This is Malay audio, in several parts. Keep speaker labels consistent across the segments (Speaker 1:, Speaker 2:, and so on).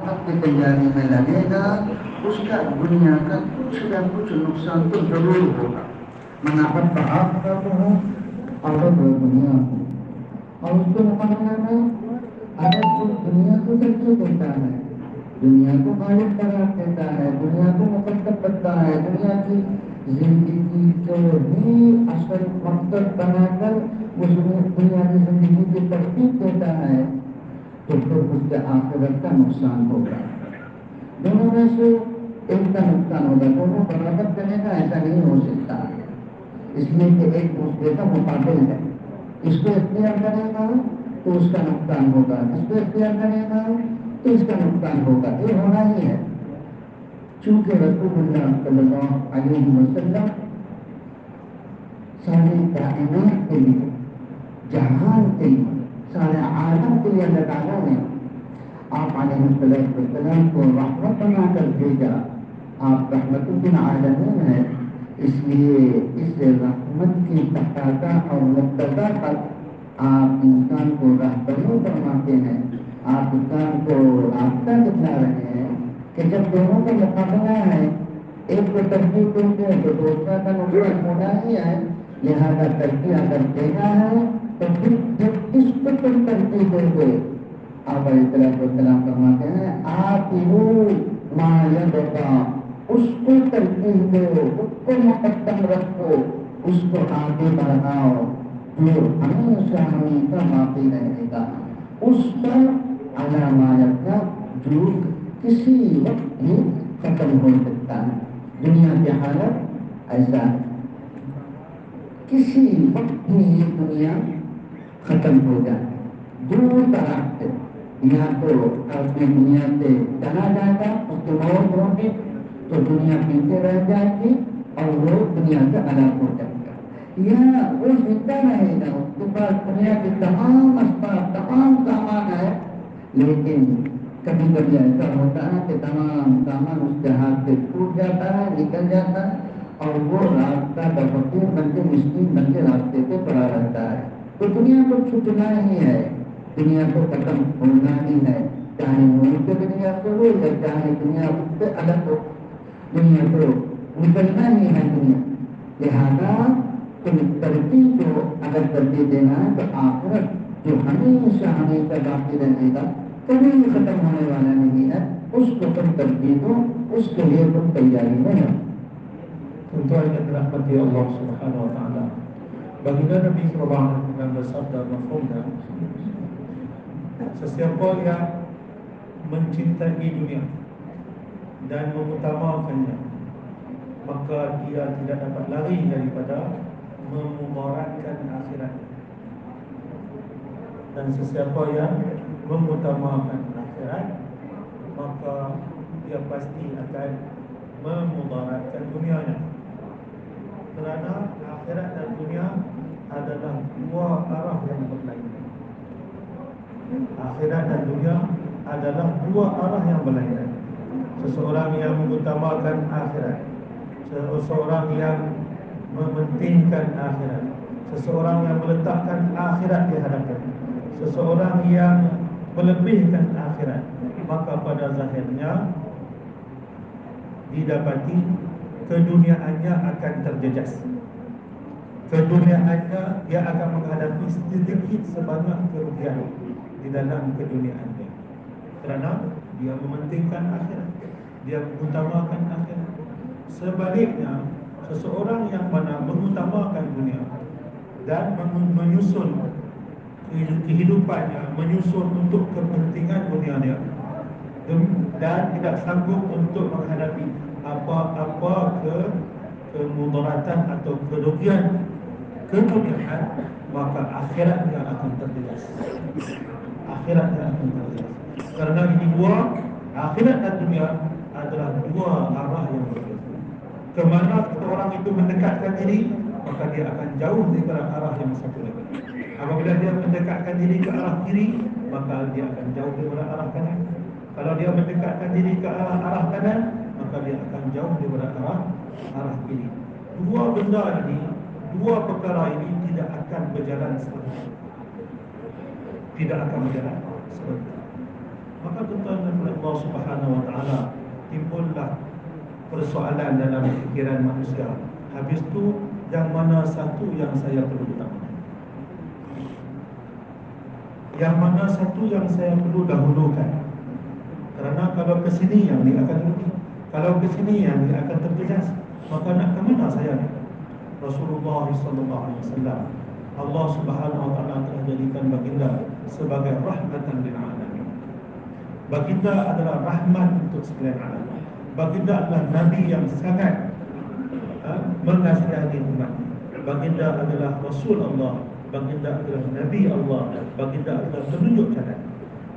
Speaker 1: की तैयारी में लगेगा, उसका दुनिया का कुछ न कुछ नुकसान तो जरूर होगा। मनाहत आप करते हैं और दुनिया को, और उसके मुकाबले में अगर कोई दुनिया को तरक्की देता है, दुनिया को गालिब करार देता है, दुनिया को मुकद्दर करता है, दुनिया की जिंदगी को ही असल मकसद बनाकर उसमें दुनिया की जिंदगी की तरतीब देता है, तो फिर उसके आखिरत का नुकसान होगा। दोनों में से एक का नुकसान होगा, दोनों बराबर चलेगा ऐसा नहीं हो सकता, इसलिए कि एक दूसरे का मुकाबिल है। इसको इख्तियार करेगा तो उसका नुकसान होगा, इसको इख्तियार करेगा तो इसका नुकसान होगा, ये होना ही है। चूंकि रसूलुल्लाह सल्लल्लाहु अलैहि वसल्लम सारे कायनात के लिए, जहान के लिए, सारे आलम के लिए अल्लाह ताला ने आप अलैहिस्सलाम को रहमत बनाकर भेजा। आप रहमतुल आलमीन है, इसलिए इस रहमत की तकाज़ा और मुक्तदा पर आप इंसान को रहबरी फरमाते हैं, आप इंसान को रास्ता दिखला रहे हैं कि जब दोनों का मुकाबला है, एक को तरक्की देते हैं तो दूसरा का नुकसान होना ही है। लिहाजा तरक्की अगर देना है तो फिर जब इसको तुम तरक्की दोगे, आप अलैहिस्सलाम फरमाते हैं आप उसको तरक्की दो, उसको मुकद्दम रखो, उसको आगे बढ़ाओ, जो हमेशा हमेशा बाकी रहेगा। उस पर अलामायत का जो किसी वक्त भी खत्म हो सकता है। दुनिया की हालत ऐसा है, किसी वक्त भी ये दुनिया खत्म हो जाए, दूर दराज से, या तो अपनी दुनिया से चला जाएगा, उसकी मौत होगी तो दुनिया पीछे रह जाएगी और वो दुनिया से अलग हो जाएगा, या वो जिंदा रहेगा, उसके पास दुनिया के तमाम असबाब, तमाम सामान है, लेकिन कभी कभी ऐसा होता है कि तमाम सामान उसके हाथ से छूट जाता है, निकल जाता है, और वो रास्ता बफकीर बनके, मिस्कीन बनके रास्ते पे पड़ा रहता है। तो दुनिया को छूटना ही है, दुनिया को खत्म होना ही है, चाहे मुल्क दुनिया से हो या चाहे दुनिया उससे अलग हो, दुनिया को निकलना ही है दुनिया। लिहाजा तुम तरक्की को अगर तरक्की देना है तो आखिरत जो हमेशा हमेशा बाकी रहेगा, कभी भी खत्म होने वाला नहीं है, उसको तुम तरक्की दो, उसके लिए तुम तैयारी में हो।
Speaker 2: Tentu ayat dirahmati Allah Subhanahu wa taala. Baginda Nabi sallallahu alaihi wasallam bersabda mafhumnya, sesiapa yang mencintai dunia dan mengutamakannya, maka dia tidak dapat lari daripada memudaratkan akhirat. Dan sesiapa yang mengutamakan akhirat, maka dia pasti akan memudaratkan dunianya. Kerana akhirat dan dunia adalah dua arah yang berlainan. Akhirat dan dunia adalah dua arah yang berlainan. Seseorang yang mengutamakan akhirat, seseorang yang mementingkan akhirat, seseorang yang meletakkan akhirat di hadapan, seseorang yang melebihkan akhirat, maka pada zahirnya didapati keduniaannya akan terjejas. Keduniaannya dia akan menghadapi sedikit sebanyak kerugian di dalam keduniaannya, kerana dia mementingkan akhirat, dia mengutamakan akhirat. Sebaliknya, seseorang yang mana mengutamakan dunia dan menyusun kehidupannya, menyusun untuk kepentingan dunia dia, dan tidak sanggup untuk menghadapi apa-apa kemudaratan atau kerugian keduniaan, maka akhiratnya akan terjejas. Akhiratnya akan terjejas. Karena ini dua, akhirat dan dunia adalah dua arah yang berbeza. Kemana orang itu mendekatkan diri, maka dia akan jauh daripada arah yang satu lagi. Apabila dia mendekatkan diri ke arah kiri, maka dia akan jauh daripada arah kanan. Kalau dia mendekatkan diri ke arah kanan, maka dia akan jauh daripada arah kiri. Dua benda ini, dua perkara ini tidak akan berjalan sebentar. Tidak akan berjalan sebentar. Maka tuan-tuan dan puan Allah Subhanahu wa taala, timbullah persoalan dalam fikiran manusia. Habis tu, yang mana satu yang saya perlu utamakan? Yang mana satu yang saya perlu dahulukan? Kerana kalau ke sini yang dia akan rugi, kalau ke sini yang dia akan terjejas, maka nak ke mana saya? Rasulullah SAW, Allah Subhanahu wa taala telah jadikan baginda sebagai rahmatan lil alamin. Baginda adalah rahmat untuk sekalian alam. Baginda adalah nabi yang sangat mengasihani umat. Baginda adalah Rasul Allah. Baginda adalah Nabi Allah. Baginda adalah penunjuk jalan.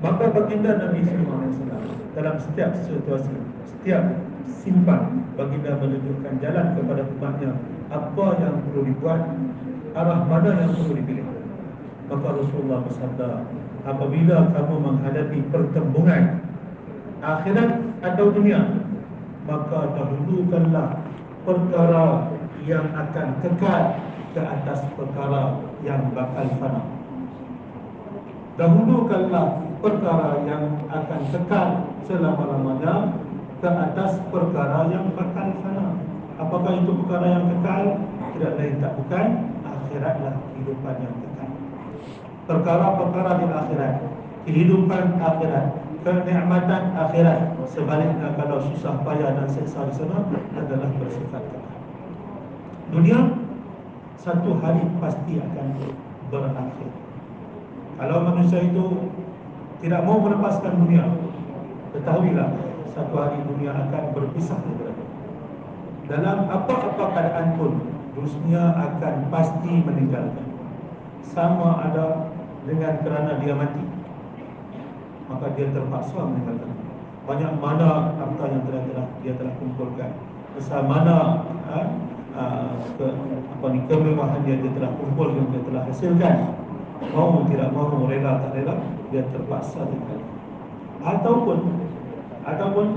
Speaker 2: Maka baginda Nabi SAW dalam setiap situasi, setiap simpan, baginda menunjukkan jalan kepada umatnya, apa yang perlu dibuat, arah mana yang perlu dipilih. Maka Rasulullah bersabda, apabila kamu menghadapi pertembungan akhirat atau dunia, maka dahulukanlah perkara yang akan kekal ke atas perkara yang bakal fana. Dahulukanlah perkara yang akan kekal selama-lamanya ke atas perkara yang bakal fana. Apakah itu perkara yang kekal? Tidak lain tak bukan akhiratlah kehidupan yang kekal. Perkara-perkara di akhirat, kehidupan akhirat, kenikmatan akhirat. Sebaliknya kalau susah payah dan seksa di sana adalah bersifat kekal. Dunia satu hari pasti akan berakhir. Kalau manusia itu tidak mau melepaskan dunia, ketahuilah satu hari dunia akan berpisah daripada kita. Dalam apa-apa keadaan pun, dunia akan pasti meninggalkan. Sama ada dengan kerana dia mati, maka dia terpaksa meninggalkan. Banyak mana harta yang dia telah kumpulkan, besar mana kemewahan dia telah kumpulkan, dia telah hasilkan, mau tidak mau, rela tak rela, dia terpaksa tinggal. Ataupun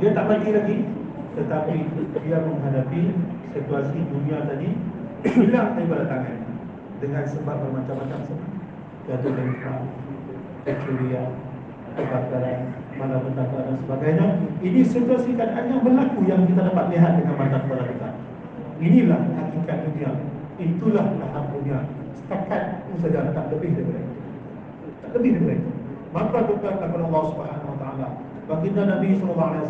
Speaker 2: dia tak mati lagi, tetapi dia menghadapi situasi dunia tadi hilang daripada tangan dengan sebab bermacam-macam sebab. Jatuh tempoh, pencurian, kebakaran, malapetaka dan sebagainya. Ini situasi keadaan yang berlaku yang kita dapat lihat dengan mata kepala kita. Inilah hakikat dunia. Itulah tahap dunia. Setakat itu saja, tak lebih daripada itu. Tak lebih daripada itu. Maka bukan kepada Allah Subhanahu wa taala. Baginda Nabi SAW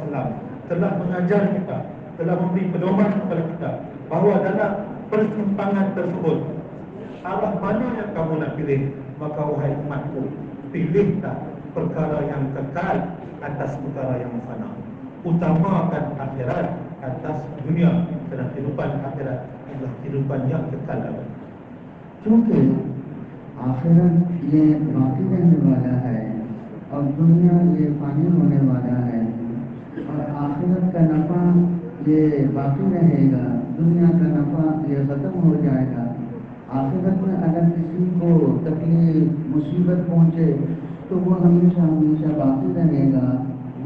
Speaker 2: telah mengajar kita, telah memberi pedoman kepada kita bahawa dalam persimpangan tersebut, arah mana yang kamu nak pilih, maka wahai umatku, pilihlah perkara yang kekal atas perkara yang fana. Utamakan akhirat atas dunia, kerana kehidupan akhirat adalah kehidupan yang kekal abadi.
Speaker 1: क्योंकि आखिरत ये बाकी रहने वाला है और दुनिया ये फानी होने वाला है, और आखिरत का नफ़ा ये बाकी रहेगा, दुनिया का नफ़ा ये ख़त्म हो जाएगा। आखिरत में अगर किसी को तकलीफ मुसीबत पहुँचे तो वो हमेशा हमेशा बाकी रहेगा।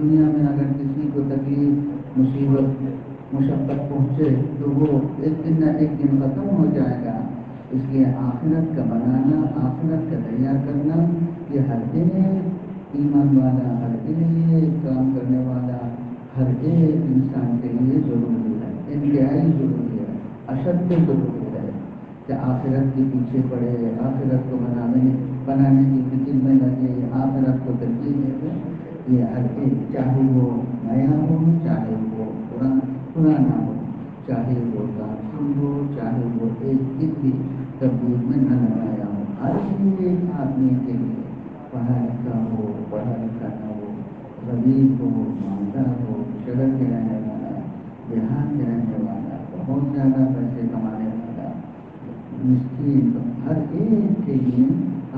Speaker 1: दुनिया में अगर किसी को तकलीफ मुसीबत मुशक्क़त पहुँचे तो वो एक दिन न एक दिन ख़त्म हो जाएगा। इसलिए आखिरत का बनाना, आखिरत का तैयार करना, ये हर एक ईमान वाला, हर एक काम करने वाला, हर एक इंसान के लिए ज़रूरी है, इंतहाई ज़रूरी है, अशद ज़रूरी है कि आखिरत के पीछे पड़े, आखिरत को बनाने की फिक्र में लगे, आखिरत को तरजीह दें। ये हर एक, चाहे वो नया हो, चाहे वो पुराना हो, चाहे वो दाखिल हो, चाहे वो एक भी तब्दील में न लगाया हो, हर एक आदमी के लिए, पढ़ा लिखा हो, पढ़ा लिखा न हो, गरीब हो, मालदार हो, शहर के रहने वाला, बिहार के रहने वाला, बहुत ज़्यादा पैसे कमाने वाला, मिस्कीन, हर एक के लिए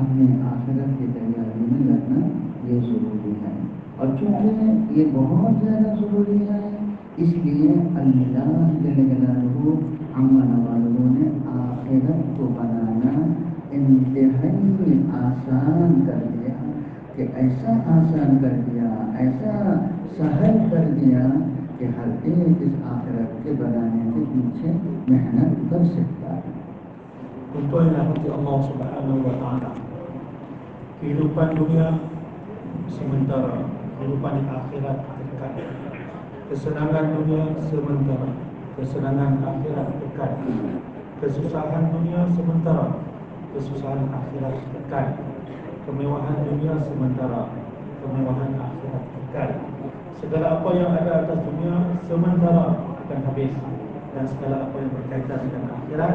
Speaker 1: अपने आखिरत की तैयारी में लगना ये ज़रूरी है। और चूँकि ये बहुत ज़्यादा ज़रूरी है, इसलिए अल्लाह जल्लल्लाहु अम्मा वालों ने आखिरत को बनाना इंतहाई आसान कर दिया, कि ऐसा आसान कर दिया, ऐसा सहल कर दिया कि हर एक इस आखिरत के बनाने के पीछे मेहनत कर सकता है।
Speaker 2: Untuk yang Allah Subhanahu wa taala, kehidupan dunia sementara, kehidupan akhirat kekal. Kesenangan dunia sementara, kesenangan akhirat kekal. Kesusahan dunia sementara, kesusahan akhirat kekal. Kemewahan dunia sementara, kemewahan akhirat kekal. Segala apa yang ada atas dunia sementara akan habis, dan segala apa yang berkaitan dengan akhirat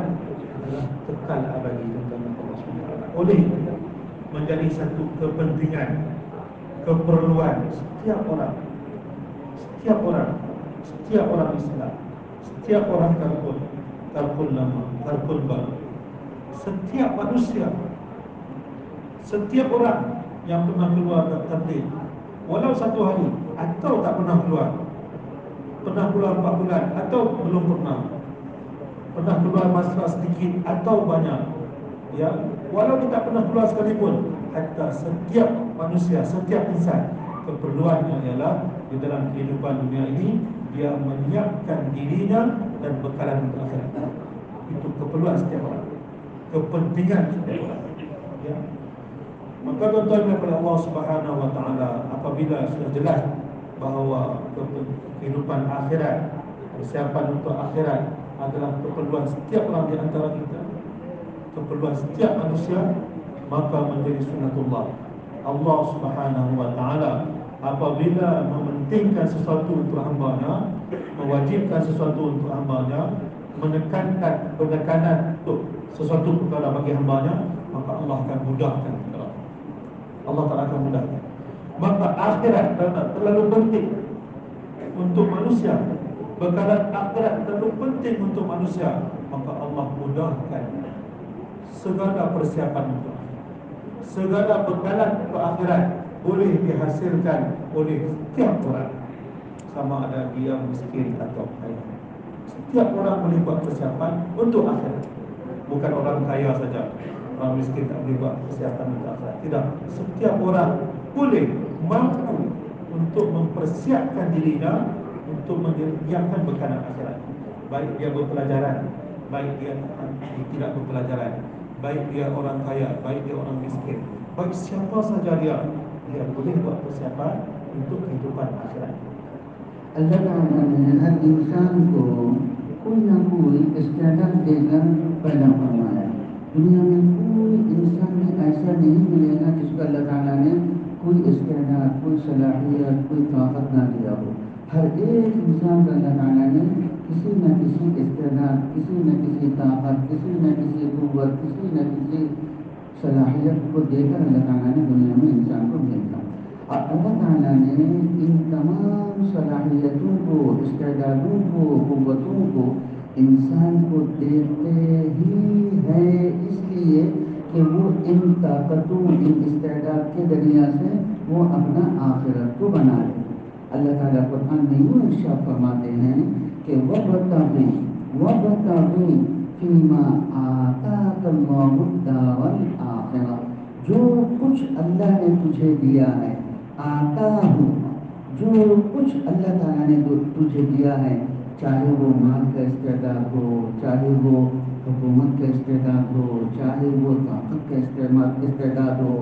Speaker 2: adalah kekal abadi tentang Allah SWT. Oleh itu, menjadi satu kepentingan, keperluan setiap orang, setiap orang Islam, setiap orang kalkul lama, kalkul baru, setiap manusia, setiap orang yang pernah keluar tabligh, walau satu hari atau tak pernah keluar 4 bulan atau belum pernah keluar masa sedikit atau banyak, ya, walau kita pernah keluar sekalipun, hatta setiap manusia, setiap insan, keperluannya ialah di dalam kehidupan dunia ini dia menyiapkan dirinya dan bekalan untuk akhirat. Itu keperluan setiap orang, kepentingan setiap orang, ya. Maka tuan-tuan kepada Allah Subhanahu Wa Taala, apabila sudah jelas bahawa kehidupan akhirat, persiapan untuk akhirat adalah keperluan setiap orang di antara kita, keperluan setiap manusia, maka menjadi sunnatullah Allah Subhanahu Wa Taala apabila mementingkan sesuatu untuk hamba-Nya, mewajibkan sesuatu untuk hamba-Nya, menekankan penekanan untuk sesuatu perkara bagi hamba-Nya, maka Allah akan mudahkan. Allah Ta'ala akan mudahkan. Maka akhirat terlalu penting untuk manusia, bekalan akhirat terlalu penting untuk manusia, maka Allah mudahkan segala persiapan untuk akhirat. Segala bekalan untuk akhirat boleh dihasilkan oleh setiap orang, sama ada dia miskin atau kaya. Setiap orang boleh buat persiapan untuk akhirat. Bukan orang kaya saja, orang miskin tak boleh buat persiapan untuk akhirat. Tidak, setiap orang boleh, mampu untuk mempersiapkan dirinya untuk menyiapkan bekalan akhirat. Baik dia berpelajaran, baik dia tidak berpelajaran, baik dia orang kaya, baik dia orang miskin, baik siapa saja dia boleh buat persiapan untuk kehidupan akhirat.
Speaker 1: अल्लाह ताला ने हर इंसान को कोई ना कोई इस्तेदाद देकर पैदा फरमाया। दुनिया में कोई इंसान में ऐसा नहीं मिलेगा जिसको अल्लाह ताला ने कोई इस्तेदाद, कोई सलाहियत, कोई ताकत ना दिया हो। हर एक इंसान को अल्लाह ताला ने किसी न किसी इस्तेदाद, किसी न किसी ताकत, किसी न किसी कुव्वत, किसी न किसी सलाहियत को देकर अल्लाह ताला ने दुनिया में इंसान को भेजा। और अल्लाह ताला ने इन तमाम सलाहियतों को, इस्तेदादों को, कुव्वतों को इंसान को देते ही है, इसलिए कि वो इन ताकतों, इन इस्तेदाद के जरिया से वो अपना आखिरत को बना ले। अल्लाह ताला कुरान में यूँ इरशाद फरमाते हैं कि वबतगी फीमा आताकल्लाहु दारल आखिरह, जो कुछ अल्लाह ने तुझे दिया है, आता हूँ, जो कुछ अल्लाह ताला ने तुझे दिया है, चाहे वो माल का इस्तेदाद हो, चाहे वो हुकूमत का इस्तेदाद हो, चाहे वो ताकत का इस्तेदाद हो,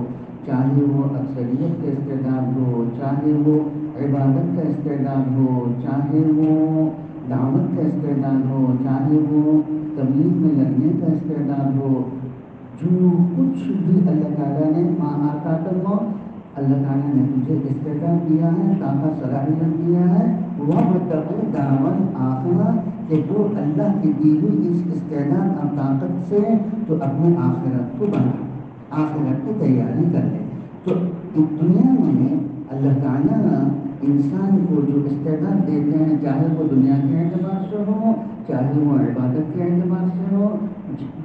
Speaker 1: चाहे वो अक्सरियत का इस्तेदाद हो, चाहे वो इबादत का इस्तेदाद हो, चाहे वो दावत का इस्तेदाद हो, चाहे वो तबलीग में लगने का इस्तेदाद हो, जो कुछ भी अल्लाह ताला ने अल्लाह ताला ने तुझे इस्तेदाद दिया है, ताकत सलाहियत दिया है, वह बतक़ी दावल आखिरह, कि वो अल्लाह की दी हुई इस इस्तेदाद और ताकत से तो अपने आखिरत को बना, आखिरत की तैयारी कर ले। तो दुनिया में अल्लाह ताला इंसान को जो इस्तेदाद देते हैं, चाहे वो दुनिया के एतबार से हो, चाहे वो इबादत के एतबार से हो,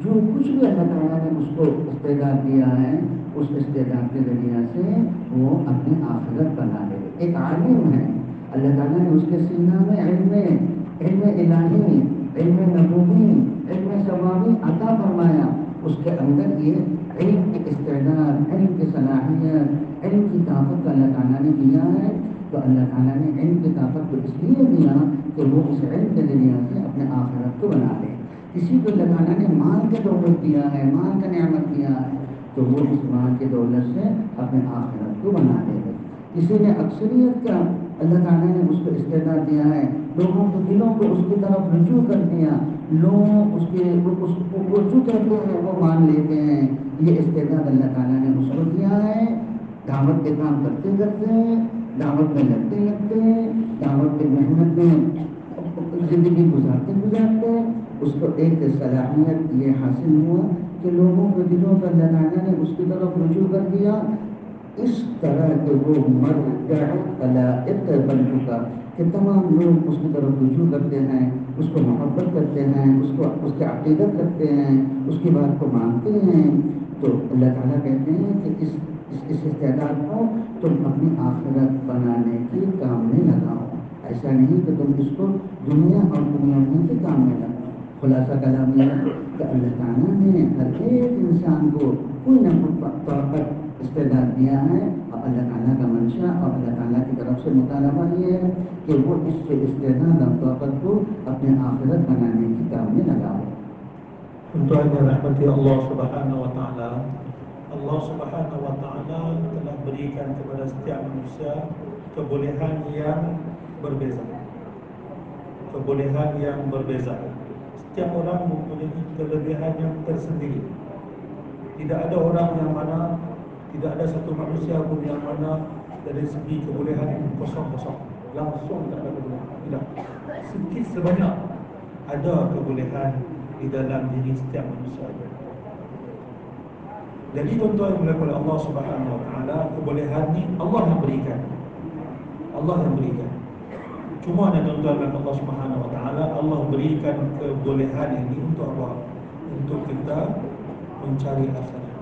Speaker 1: जो कुछ भी अल्लाह ताला ने उसको इस्तेदाद दिया है, उस इस्तेदाद के जरिए से वो अपनी आखिरत बना ले। एक आलिम है, अल्लाह ताला ने उसके सीना में इल्म इलाही, इल्म नबूवी, इल्म समावी अता फरमाया। उसके अंदर ये इल्म की इस्तेदाद, इल्म की सलाहियत, इल्म की ताकत का अल्लाह ताला ने दिया है। तो अल्लाह ताला ने इल्म की ताकत को इसलिए दिया कि वो उस इल्म के जरिए से अपने आखिरत को बना ले। किसी को अल्लाह ताला ने माल के दौलत दिया है, माल का नेमत दिया है, तो वो इस माल के दौलत से अपने आखिरत को बना ले। किसी ने अक्सरियत का अल्लाह ताला ने उसको इस्तेदाद दिया है, लोगों के दिलों को उसकी तरफ रुजू कर दिया, लोग उसको वो जो कहते हैं वो मान लेते हैं। ये इस्तेदाद अल्लाह ताला ने उसको दिया है। दावत के काम करते करते, दावत में लगते लगते, दावत की मेहनत में जिंदगी गुजारते गुजारते उसको एक सलाहियत ये हासिल हुआ कि लोगों के दिलों पर अल्लाह ताला ने उसकी तरफ रुजू कर दिया। इस तरह के वो मरजाक बन चुका कि तमाम लोग उसकी तरफ रुजू करते हैं, उसको मोहब्बत करते हैं, उसको उसके अकीदत रखते हैं, उसकी बात को मानते हैं। तो अल्लाह ताला कहते हैं कि इस इस्तेदाद को तुम अपनी आखिरत बनाने के काम में लगाओ। ऐसा नहीं कि तुम इसको दुनिया और दुनिया के काम में लगाओ। खुलासा कलाम यह है कि अल्लाह ताला ने हर एक इंसान को कोई न कोई ताकत इस्तेदाद दिया है, और अल्लाह ताला का मंशा और अल्लाह ताला की तरफ से मुतालबा ये है कि वो इससे इस्तेदाद और ताकत को अपने आखिरत बनाने के काम में लगाओ।
Speaker 2: Tuan yang rahmati Allah Subhanahu wa taala, Allah Subhanahu wa taala telah berikan kepada setiap manusia kebolehan yang berbeza. Kebolehan yang berbeza. Setiap orang mempunyai kelebihan yang tersendiri. Tidak ada orang yang mana, tidak ada satu manusia pun yang mana dari segi kebolehan kosong-kosong, langsung tak ada kebolehan. Tidak. Sedikit sebanyak ada kebolehan di dalam diri setiap manusia. Jadi tuan-tuan yang oleh Allah Subhanahu wa taala, kebolehan ni Allah yang berikan. Allah yang berikan. Cuma ada tuan-tuan Allah Subhanahu wa taala, Allah berikan kebolehan ini untuk apa? Untuk kita mencari akhirat,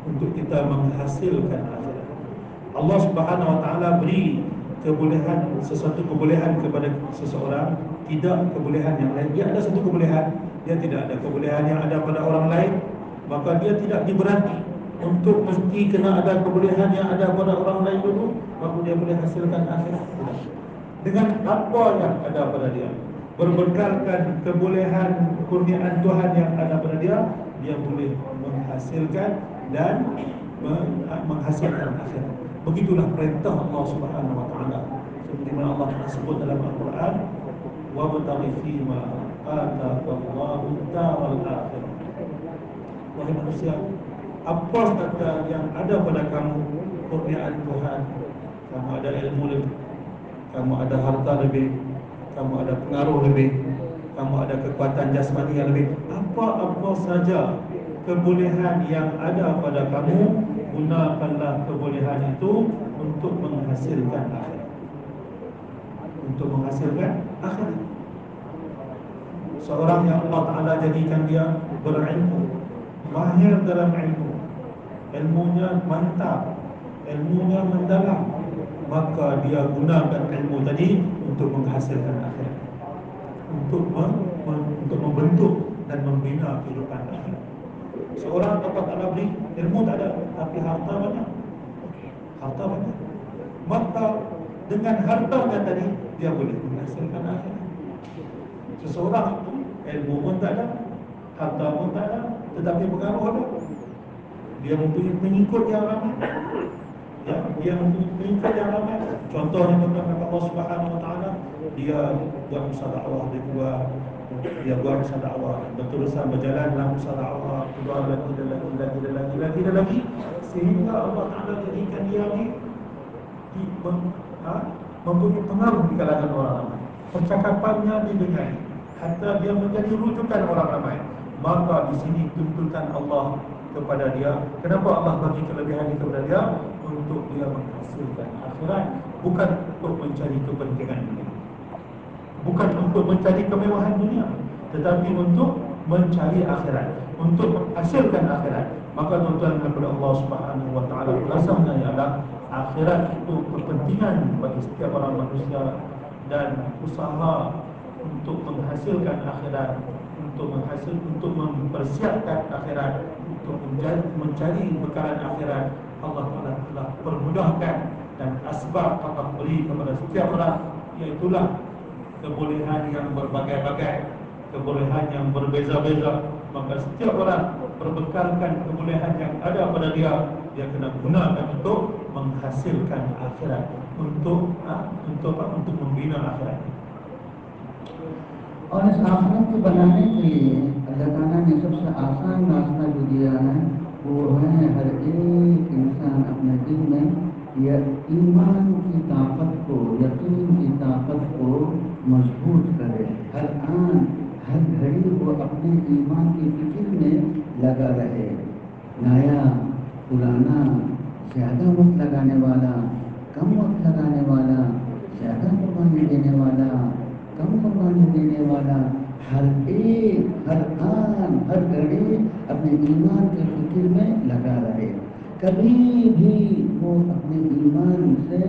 Speaker 2: untuk kita menghasilkan akhirat. Allah Subhanahu wa taala beri kebolehan, sesuatu kebolehan kepada seseorang, tidak kebolehan yang lain. Dia ada satu kebolehan, dia tidak ada kebolehan yang ada pada orang lain, maka dia tidak diberati untuk mesti kena ada kebolehan yang ada pada orang lain dulu baru dia boleh hasilkan akhirat. Dengan apa yang ada pada dia, berbekalkan kebolehan kurniaan Tuhan yang ada pada dia, dia boleh menghasilkan dan menghasilkan akhirat. Begitulah perintah Allah Subhanahu wa taala. Seperti mana Allah sebut dalam Al-Quran, wabtaghi fima ataqallahu daral akhirah. Wahai manusia, apa sahaja yang ada pada kamu kurniaan Tuhan, kamu ada ilmu lebih, kamu ada harta lebih, kamu ada pengaruh lebih, kamu ada kekuatan jasmani yang lebih, apa-apa saja kebolehan yang ada pada kamu, gunakanlah kebolehan itu untuk menghasilkan akhirat. Untuk menghasilkan akhirat. Seorang yang Allah Ta'ala jadikan dia berilmu, mahir dalam ilmu, ilmunya mantap, ilmunya mendalam, maka dia gunakan ilmu tadi untuk menghasilkan akhirat, untuk membentuk dan membina kehidupan akhirat. Seorang dapat Allah beri ilmu tak ada, tapi harta banyak. Harta banyak. Maka dengan hartanya tadi dia boleh menghasilkan akhirat. Seseorang ilmu pun tak ada, harta pun tak ada, tetapi pengaruh ada. Dia mempunyai pengikut yang ramai. Ya, dia mempunyai pengikut yang ramai. Contohnya tentang Allah Subhanahu wa taala, dia buat usaha dakwah di luar. Dia buat usaha dakwah, berterusan berjalan dalam usaha dakwah, keluar lagi sehingga Allah Ta'ala jadikan dia ni mempunyai pengaruh di kalangan orang ramai. Percakapannya didengar, hatta dia menjadi rujukan orang ramai. Maka di sini tuntutan Allah kepada dia. Kenapa Allah bagi kelebihan ini kepada dia? Untuk dia menghasilkan akhirat, bukan untuk mencari kepentingan dunia, bukan untuk mencari kemewahan dunia, tetapi untuk mencari akhirat, untuk menghasilkan akhirat. Maka tuan-tuan kepada Allah Subhanahu wa taala, khulasannya ialah akhirat itu kepentingan bagi setiap orang manusia, dan usaha untuk menghasilkan akhirat, untuk mempersiapkan akhirat, untuk mencari bekalan akhirat, Allah Taala telah permudahkan, dan asbab Allah beri kepada setiap orang, iaitulah kebolehan yang berbagai-bagai, kebolehan yang berbeza-beza. Maka setiap orang berbekalkan kebolehan yang ada pada dia, dia kena gunakan untuk menghasilkan akhirat, untuk membina akhirat.
Speaker 1: और इस आखिरत को बनाने के लिए अल्लाह ताला ने सबसे आसान रास्ता जो दिया है वो है हर एक इंसान अपने दिल में यह ईमान की ताकत को, यकीन की ताकत को मजबूत करे। हर आन हर घड़ी वो अपने ईमान की फिक्र में लगा रहे। नया पुराना, ज़्यादा वक्त लगाने वाला, कम वक्त लगाने वाला, ज़्यादा कुर्बानी देने वाला, कम कुर्बानी देने वाला, हर एक हर आन हर घड़ी अपने ईमान के फिक्र में लगा रहे। कभी भी वो अपने ईमान से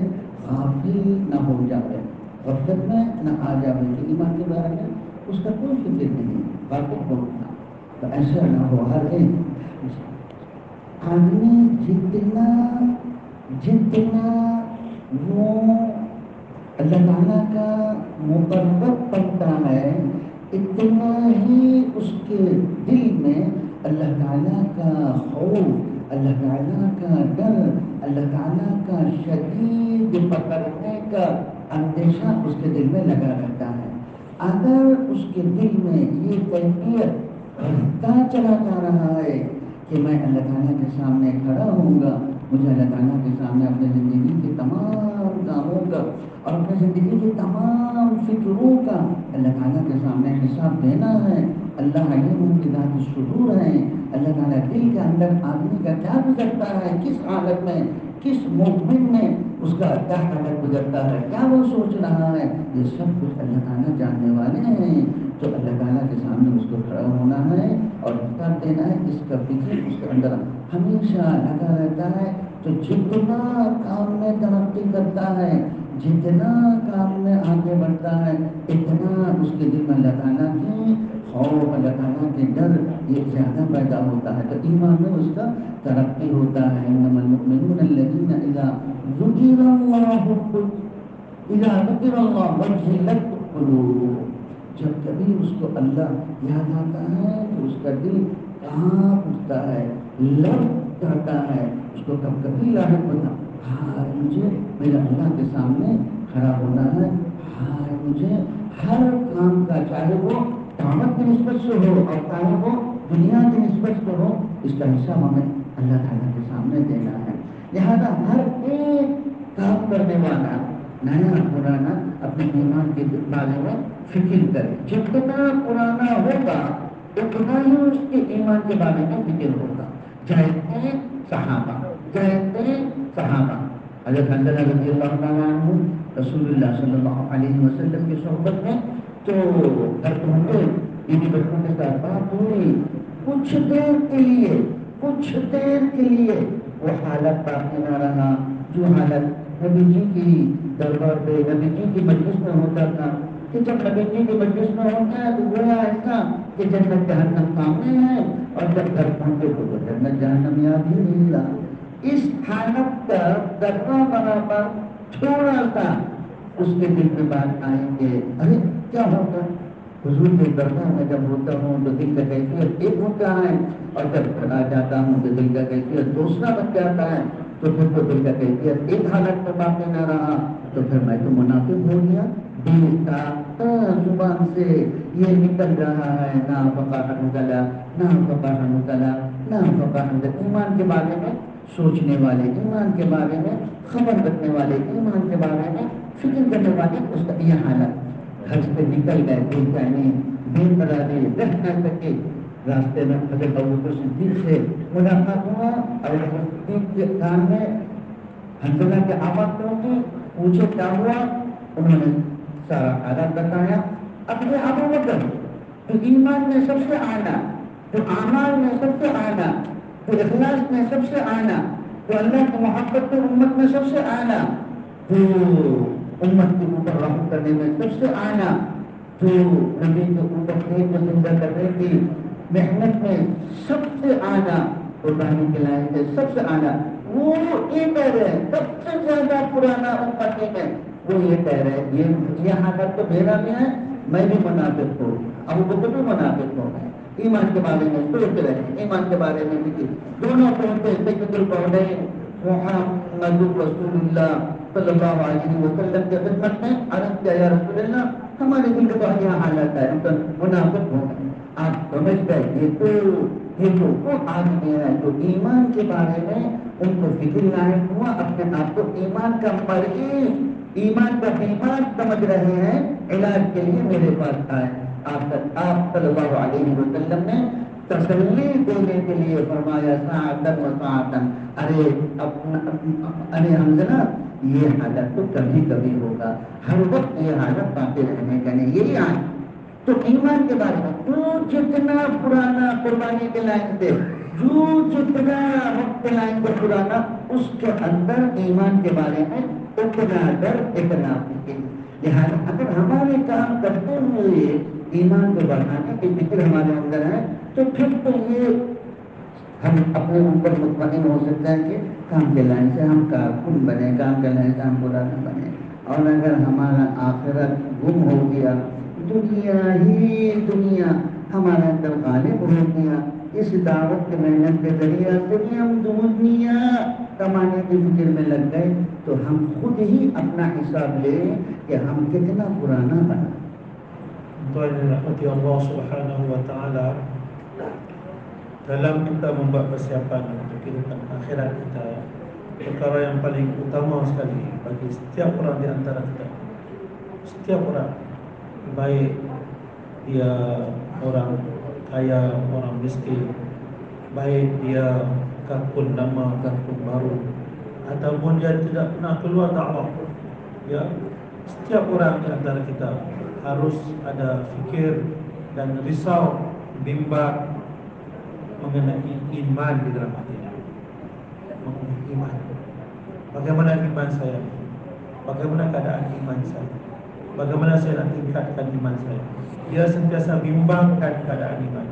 Speaker 1: गाफिल न हो जाए, गफलत में न आ जाए कि ईमान के बारे में उसका कोई फिक्र नहीं, गाफिल होना। तो ऐसा न हो। हर एक आदमी जितना जितना वो अल्लाह ताला का मुकर्रब बनता है, इतना ही उसके दिल में अल्लाह ताला का खौफ, अल्लाह ताला का डर, अल्लाह ताला का शदीद पकड़ने का अंदेशा उसके दिल में लगा रहता है। अगर उसके दिल में ये कैफियत बढ़ता चला जा रहा है कि मैं अल्लाह ताला के सामने खड़ा होऊंगा, मुझे अल्लाह ताला के सामने अपने ज़िंदगी के तमाम कामों का और अपनी ज़िंदगी की तमाम फिक्रों का अल्लाह ताला के सामने हिसाब देना है। अल्लाह अलीम बिज़ात सुदूर है। अल्लाह ताला दिल के अंदर आदमी का क्या गुजरता है, किस हालत में, किस मोमेंट में उसका क्या हालत गुजरता है, क्या वो सोच रहा है, ये सब कुछ अल्लाह ताला जानने वाले हैं। तो अल्लाह ताला के सामने उसको खड़ा होना है और हिसाब देना है। इसका फिक्र उसके अंदर हमेशा लगा रहता है। तो जितना काम में तरक्की करता है, जितना काम में आगे बढ़ता है, इतना उसके दिल में अल्लाह ताला की खौफ, अल्लाह ताला के डर ये ज़्यादा पैदा होता है। तो ईमान में उसका तरक्की होता है। इन्नमल मुमिनून अल्लज़ीना इज़ा ज़ुकिरल्लाहु वजिलत क़ुलूबुहुम। जब कभी उसको अल्लाह याद आता है तो उसका दिल कांप उठता है, लड़ जाता है। उसको कभी लाहिक बना, हाँ मुझे मेरे अल्लाह के सामने खड़ा होना है, हाँ मुझे हर काम का, चाहे वो दावत की निस्बत से हो और चाहे वो दुनिया की निस्बत से हो, इसका हिसाब हमें अल्लाह ताला के सामने देना है। लिहाजा हर एक काम करने वाला नया पुराना अपने ईमान के बारे में फिक्र करे। जितना पुराना होगा उतना ही उसके ईमान के बारे में फिक्र होगा। जैसे सहाबा हज़रत हंज़ला रज़ियल्लाहु ताला अन्हु रसूलुल्लाह सल्लल्लाहु अलैहि वसल्लम की सोहबत में तो घर पहुंचे, बीवी बच्चों के साथ बात हुई। कुछ देर के लिए वो हालत बाकी न रहा जो हालत नबी जी की दरबार पे, नबी जी की मजलिस में होता था। कि जब नबी जी की मजलिस में होता है तो गोया ऐसा कि जन्नत जहन्नम सामने है और जब घर पहुंचे तो जन्नत जहन्नम याद ही नहीं रहा। इस हालत का दर्रा बराबर थोड़ा सा उसके दिल में बात आएंगे, अरे क्या होगा हुजूर के दरबार में जब होता हूँ तो दिल का कैफियत एक होता है और जब घर आ जाता हूँ तो दिल का कैफियत दूसरा बन जाता है। तो फिर तो दिल का कैफियत एक हालत में बाकी न रहा तो फिर मैं तो मुनाफिक हो गया। दिल का जुबान से ये निकल रहा है ना फकाहनुकला, ना फकाहनुकला, ना फकाहनुकला। ईमान के बारे में सोचने वाले, ईमान के बारे में खबर रखने वाले, ईमान के बारे में फिक्र करने वाले, उसका यह हालत घर से निकल गए, बेचैनी, बेकरारी, रह न सके। रास्ते में हज़रत अबू बकर सिद्दीक़ से मुलाकात हुआ और सिद्दीक़ के कान में हंज़ला की आवाज़ पहुंची, पूछे क्या हुआ। उन्होंने सारा हालत बताया। अपने अबू बकर तो ईमान में सबसे आला, तो आमाल में सबसे आला, तो इखलास में सबसे आला, तो अल्लाह की मोहब्बत तो उम्मत में सबसे आला, तो उम्मत के ऊपर रहम करने में सबसे आला, तो नबी के ऊपर खेत में जिंदा करने की मेहनत में सबसे आला, कुर्बानी के लायक है सबसे आला, वो ये कह रहे हैं सबसे ज्यादा पुराना उम्मत में वो ये कह रहे हैं ये हालत तो मेरा में है, मैं भी मुनाफिक हूँ, अबू बकर भी मुनाफिक हो गए। ईमान के बारे में सोच रहे हैं, ईमान के बारे में भी दोनों सोचते मौजूद रसूलुल्लाह सल्लल्लाहु अलैहि वसल्लम के खिदमत में अर्ज किया, या रसूलुल्लाह हमारे दिल का तो यह हालत है, हम तो मुनाफिक हो गए। आप समझ गए ये तो वो आदमी है जो ईमान के बारे में उनको फिक्र लायक हुआ, अपने आप को ईमान का मरीज, ईमान का बीमार समझ रहे हैं, इलाज के लिए मेरे पास आए। आप सल्लल्लाहु अलैहि वसल्लम ने तसल्ली देने के लिए फरमाया, साअतन व साअतन, अरे हमजना, ये हालत तो कभी कभी होगा, हर वक्त ये हालत बाकी रहने का नहीं, यही आज। तो ईमान के बारे में जो जितना पुराना कुर्बानी के लाइन से, जो जितना वक्त के लाइन से पुराना, उसके अंदर ईमान के बारे में उतना डर, इतना फिक्र। लिहाजा अगर हमारे काम करते हुए ईमान को बढ़ाने की फिक्र हमारे अंदर है, तो फिर तो ये हम अपने ऊपर मुतमईन हो सकते हैं कि काम के लाइन से हम कारकुन बने, काम के लाइन से हम बुरा न बने। और अगर हमारा आखिरत गुम हो गया, दुनिया हमारे अंदर गालिब हो गया, इस दावत के मेहनत के जरिए से भी हम दुनिया कमाने की फिक्र में लग गए, तो हम खुद ही अपना हिसाब लें कि हम कितना पुराना बना।
Speaker 2: Tuan yang dirahmati Allah Subhanahu wa taala, dalam kita membuat persiapan untuk kehidupan akhirat kita, perkara yang paling utama sekali bagi setiap orang di antara kita, setiap orang, baik dia orang kaya, orang miskin, baik dia karpun lama, karpun baru, ataupun dia tidak pernah keluar dakwah, ya, setiap orang di antara kita harus ada fikir dan risau, bimbang mengenai iman di dalam hatinya. Mengenai iman, bagaimana iman saya, bagaimana keadaan iman saya, bagaimana saya nak tingkatkan iman saya. Dia sentiasa bimbangkan keadaan iman.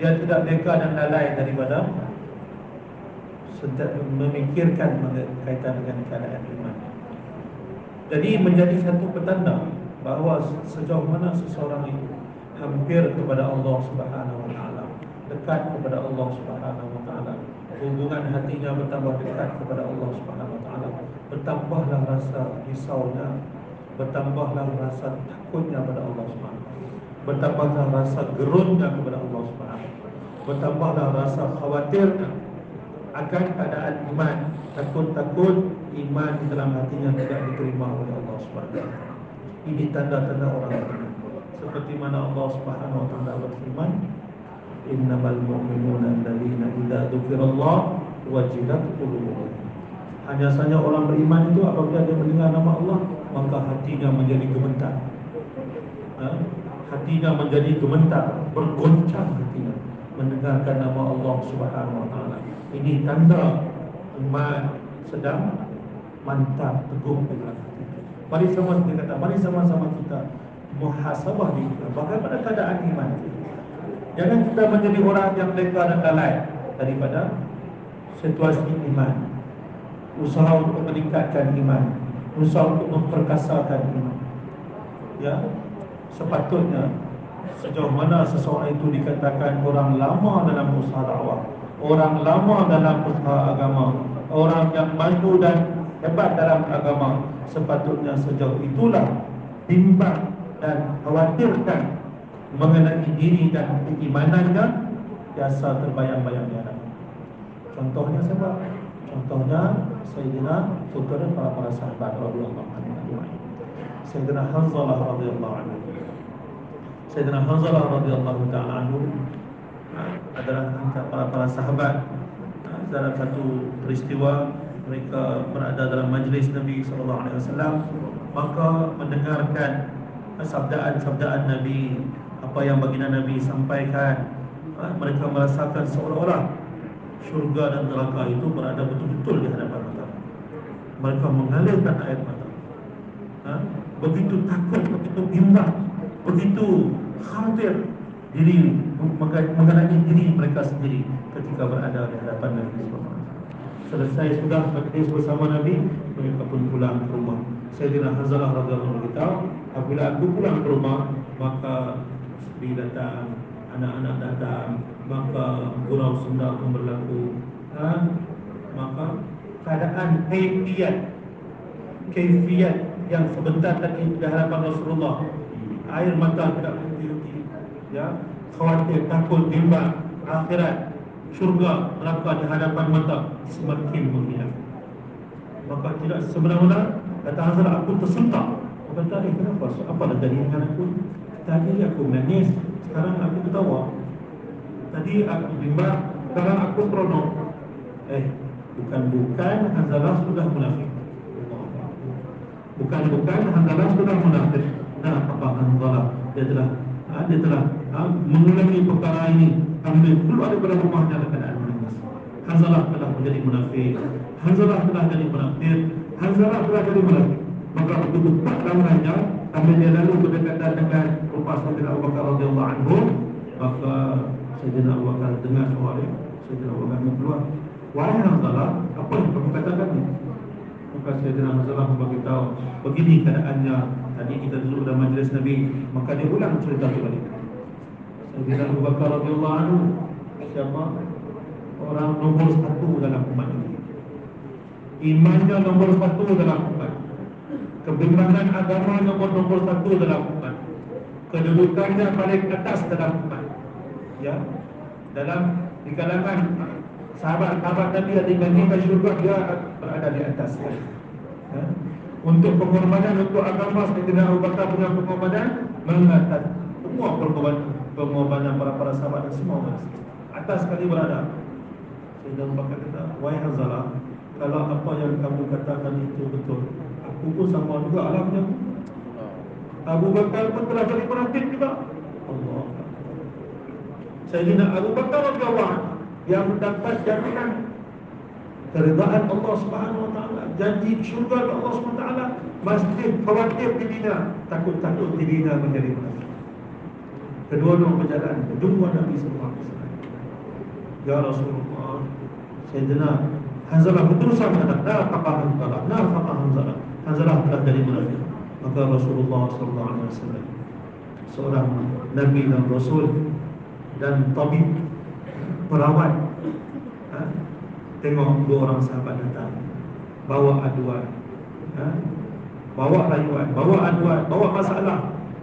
Speaker 2: Dia tidak leka dan lalai daripada memikirkan berkaitan dengan keadaan iman. Jadi menjadi satu petanda bahawa sejauh mana seseorang itu hampir kepada Allah Subhanahu wa taala, dekat kepada Allah Subhanahu wa taala, hubungan hatinya bertambah dekat kepada Allah Subhanahu wa taala, bertambahlah rasa risaunya, bertambahlah rasa takutnya kepada Allah Subhanahu wa taala, bertambahlah rasa gerunnya kepada Allah Subhanahu wa taala, bertambahlah rasa khawatirnya akan keadaan iman, takut iman di dalam hatinya tidak diterima oleh Allah Subhanahu wa taala. Ini tanda-tanda orang beriman. Seperti mana Allah Subhanahu wa taala berfirman, innamal mu'minuna alladzina idza dzukirallah wajilat qulubuhum. Hanya saja orang beriman itu apabila dia mendengar nama Allah, maka hatinya menjadi gemetar. Hatinya menjadi gemetar, bergoncang hatinya mendengarkan nama Allah Subhanahu wa taala. Ini tanda iman sedang mantap, teguh di dalam hati. Mari sama-sama kita muhasabah diri kita. Bagaimana keadaan iman? Jangan kita menjadi orang yang leka dan lalai daripada situasi iman. Usaha untuk meningkatkan iman, usaha untuk memperkasakan iman. Ya, sepatutnya sejauh mana seseorang itu dikatakan orang lama dalam usaha dakwah, orang lama dalam usaha agama, orang yang maju dan hebat dalam agama, sepatutnya sejauh itulah bimbang dan khawatirkan mengenai diri dan keimanannya biasa terbayang-bayang di hadapan. Contohnya siapa? Contohnya Sayyidina Putera para sahabat radhiyallahu anhu. Sayyidina Hanzalah radhiyallahu anhu. Sayyidina Hanzalah radhiyallahu ta'ala anhu adalah antara para sahabat. Dalam satu peristiwa mereka berada dalam majlis Nabi sallallahu alaihi wasallam, maka mendengarkan sabdaan-sabdaan Nabi, apa yang baginda Nabi sampaikan. Mereka merasakan seolah-olah syurga dan neraka itu berada betul-betul di hadapan mereka. Mereka mengalirkan air mata. Begitu takut, begitu bimbang, begitu khawatir diri mengenai diri mereka sendiri ketika berada di hadapan Nabi sallallahu alaihi wasallam. Selesai sudah majlis bersama Nabi, mereka pun pulang ke rumah. Sayyidina Hanzalah radhiyallahu anhu berkata, apabila aku pulang ke rumah, maka isteri datang, anak-anak datang, maka gurau senda pun berlaku, maka keadaan kaifiat yang sebentar tadi di hadapan Rasulullah, air mata tidak berhenti, ya, khawatir, takut, bimbang, akhirat, syurga, neraka di hadapan mata semakin menghilang. Maka tidak sebenar-benar kata Hazrat, aku tersentak. Aku kata, kenapa? Apalah tadi dengan aku? Tadi aku menangis, sekarang aku ketawa. Tadi aku bimbang, sekarang aku seronok. Bukan Hanzalah sudah munafik. Bukan Hanzalah sudah munafik. Nah, apa Hanzalah? Dia telah mengulangi perkara ini, ambil keluar daripada rumahnya dalam keadaan menangis. Hanzalah telah menjadi munafik. Hanzalah telah jadi munafik. Hanzalah telah jadi munafik. Maka begitu tak ramainya, sambil dia lalu berdekatan dengan rupa Sayyidina Abu Bakar radhiyallahu anhu, maka Sayyidina Abu Bakar dengar suara Sayyidina Abu Bakar keluar. Wahai Hanzalah, apa yang kamu katakan ni? Maka Sayyidina Hanzalah memberitahu, begini keadaannya. Tadi kita duduk dalam majlis Nabi, maka dia ulang cerita itu balik. Sayyidina Abu Bakar radhiyallahu anhu, siapa? Orang nombor 1 dalam umat ini. Imannya nombor 1 dalam umat. Kebimbangan agama nombor 1 dalam umat. Kedudukannya paling atas dalam umat. Ya, di kalangan sahabat-sahabat Nabi yang dibandingkan syurga, dia berada di atas. Ya. Untuk pengorbanan untuk agama, Sayyidina Abu Bakar punya pengorbanan mengatas semua pengorbanan para sahabat dan semua orang. Atas sekali berada. Sayyidina Abu Bakar kata, wahai Hanzalah, kalau apa yang kamu katakan itu betul, aku pun sama juga alamnya. Abu Bakar pun telah jadi munafik juga. Allah. Sayyidina Abu Bakar radhiyallahu anhu yang mendapat jaminan keridaan Allah Subhanahu wa taala, janji syurga Allah Subhanahu wa taala, masih khawatir dirinya, takut dirinya menjadi munafik. Kedua-dua berjalan berjumpa Nabi sallallahu alaihi wasallam. Ya Rasulullah, Sayyidina Hanzalah berusaha mengatakan, la faqah Hanzalah. Hanzalah telah jadi munafik. Maka Rasulullah sallallahu alaihi wasallam, seorang Nabi dan Rasul dan tabib, perawat, tengok dua orang sahabat datang, bawa aduan, bawa rayuan, bawa aduan, bawa masalah.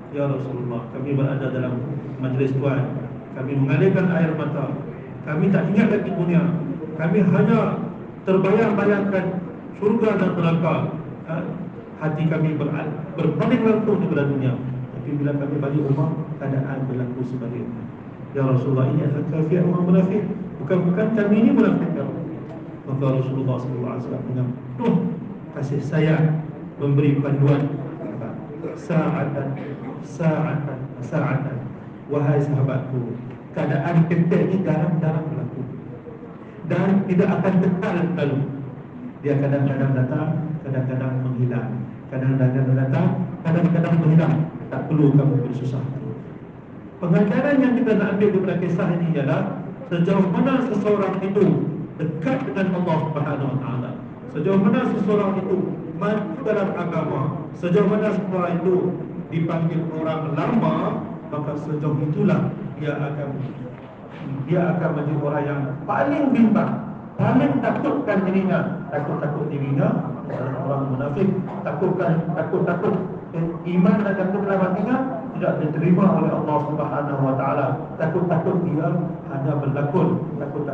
Speaker 2: Ya Rasulullah, kami berada dalam majlis tuan, kami mengalirkan air mata, kami tak ingat lagi dunia, kami hanya terbayang-bayangkan surga dan neraka. Hati kami berpaling langsung daripada dunia. Tapi bila kami balik rumah, keadaan berlaku sebaliknya. Ya Rasulullah, ini adalah kafir orang munafik. Bukan kami ini munafik. Maka Rasulullah SAW dengan penuh kasih sayang memberi panduan, sa'atan, wahai sahabatku, keadaan kita ini dalam berlaku dan tidak akan kekal selalu. Dia kadang-kadang datang, kadang-kadang menghilang, kadang-kadang datang, kadang-kadang menghilang. Tak perlu kamu bersusah. Pengajaran yang kita nak ambil daripada kisah ini ialah sejauh mana seseorang itu dekat dengan Allah Subhanahu wa taala, sejauh mana seseorang itu maju dalam agama, sejauh mana seseorang itu dipanggil orang lama, maka sejauh itulah dia akan menjadi orang yang paling bimbang, paling takutkan dirinya, takut dirinya orang munafik, takut iman dan takut hatinya tidak diterima oleh Allah Subhanahu wa taala. Takut dia hanya berlakon, takut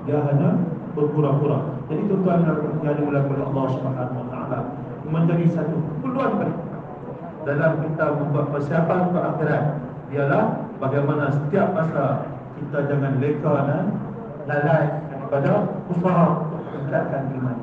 Speaker 2: dia hanya berpura-pura. Jadi tuan-tuan yang dimuliakan oleh Allah Subhanahu wa taala, menjadi satu peluang dalam kita membuat persiapan untuk akhirat ialah bagaimana setiap masa kita jangan leka dan lalai daripada usaha meningkatkan iman.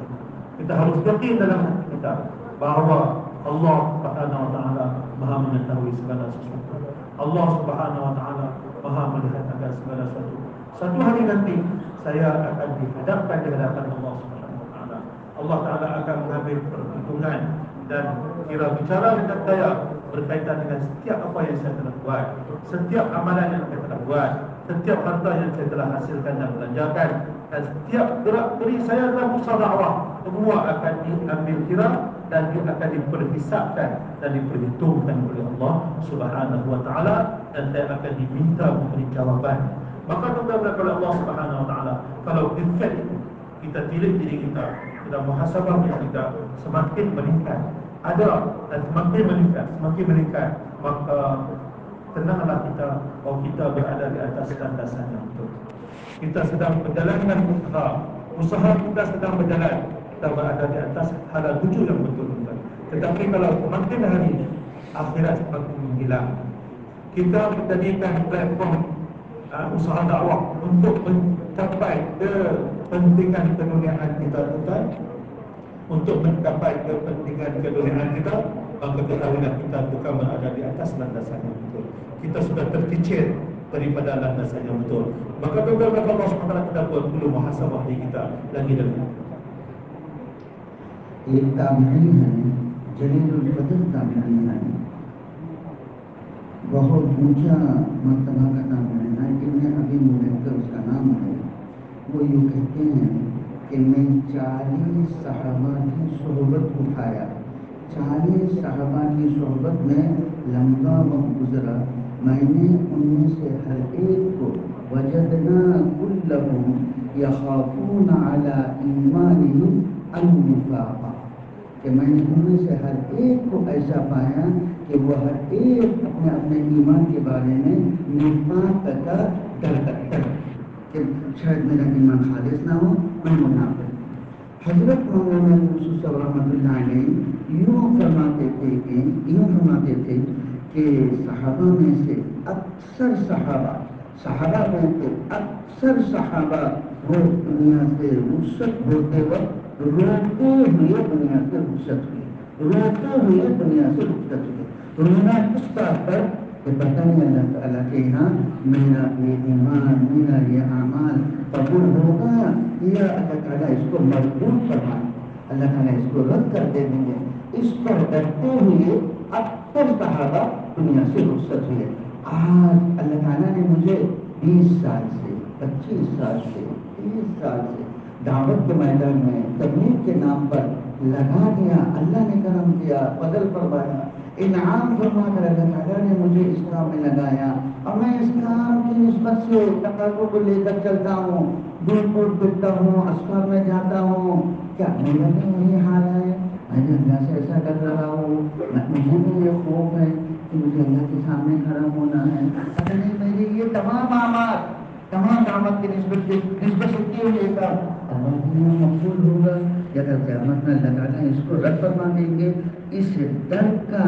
Speaker 2: Kita harus yakin dalam hati kita bahawa Allah Subhanahu wa taala Maha mengetahui segala sesuatu. Allah Subhanahu wa taala Maha melihat akan segala sesuatu. Satu hari nanti saya akan dihadapkan di hadapan Allah Subhanahu wa taala. Allah taala akan mengambil perhitungan dan kira bicara dengan saya berkaitan dengan setiap apa yang saya telah buat, setiap amalan yang saya telah buat, setiap harta yang saya telah hasilkan dan belanjakan, dan setiap gerak-geri saya dalam usaha dakwah, semua akan diambil kira dan dia akan diperhisabkan dan diperhitungkan oleh Allah Subhanahu wa taala, dan saya akan diminta memberi jawapan. Maka tuan-tuan oleh Allah Subhanahu wa taala, kalau effect itu kita tilik diri kita, kita muhasabah diri kita, semakin meningkat ada dan semakin meningkat, maka tenanglah kita, kita berada di atas landasan yang betul. Kita sedang berjalan dengan usaha kita sedang berjalan, kita berada di atas halal tuju yang betul. Tetapi kalau semakin hari akhirat semakin menghilang, kita menjadikan platform usaha dakwah untuk mencapai kepentingan keduniaan kita tuan, untuk mencapai kepentingan keduniaan kita, maka ketahuilah kita bukan berada di atas landasan yang betul. Kita sudah terkicir daripada landasan yang betul. Maka beberapa Allah SWT kita perlu muhasabah diri kita lagi dan lagi.
Speaker 1: एक ताबीई है, जलीलुल कदर ताबीई है, बहुत ऊंचा मर्तबा का ताबीई है। इब्न अबी मुलैका उसका नाम है। वो यूँ कहते हैं कि मैं 40 सहाबा की सोहबत उठाया, 40 सहाबा की सोहबत में लंबा वक्त गुजरा। मैंने उनमें से हर एक को वजदना कुल्लहुम यखाफून अला ईमानिहिम अन-निफाक़, कि मैंने उनमें से हर एक को ऐसा पाया कि वो हर एक अपने अपने ईमान के बारे में निफाक़ का डर करता है कि शायद मेरा ईमान खालिस ना हो, मैं मुनाफिक। हज़रत मौलाना यूसुफ रहमतुल्लाह अलैह यूँ फरमाते थे कि सहाबा में से अक्सर सहाबा में से अक्सर सहाबा वो दुनिया से रुखसत होते वक्त रोते हुए दुनिया से रुखसत हुए। रोना किस बात पर कि पता नहीं अल्लाह ताला के यहाँ मेरा ये ईमान, मेरा ये अमाल कबूल होगा या अल्लाह ताला इसको मरदूद फरमाए, अल्लाह ताला इसको रद्द कर देंगे। इस पर डरते हुए अक्सर सहाबा दुनिया से रुखसत हुए। आज अल्लाह ताला ने मुझे 20 साल से, 25 साल से, 30 साल से दावत के मैदान में तबलीग के नाम पर लगा दिया। अल्लाह ने करम किया, फजल फरमाया, इनाम फरमाकर अल्लाह ताला ने मुझे इस काम में लगाया और मैं इस काम की निस्बत से तकाज़ों को लेकर चलता हूँ, दूर फिरता हूँ, अस्पताल में जाता हूँ। क्या मेरा भी यही हाल है? मैं भी अल्लाह से ऐसा कर रहा हूँ, मुझे भी ये खौफ है कि मुझे अल्लाह के सामने खड़ा होना है। अगर नहीं मेरी ये तमाम आमाद, तमाम दामत की निस्बत से किए हुए काम अल्लाह के लिए मकबूल होगा या कल क़यामत में अल्लाह ताला इसको रद्द फरमा देंगे। इस डर का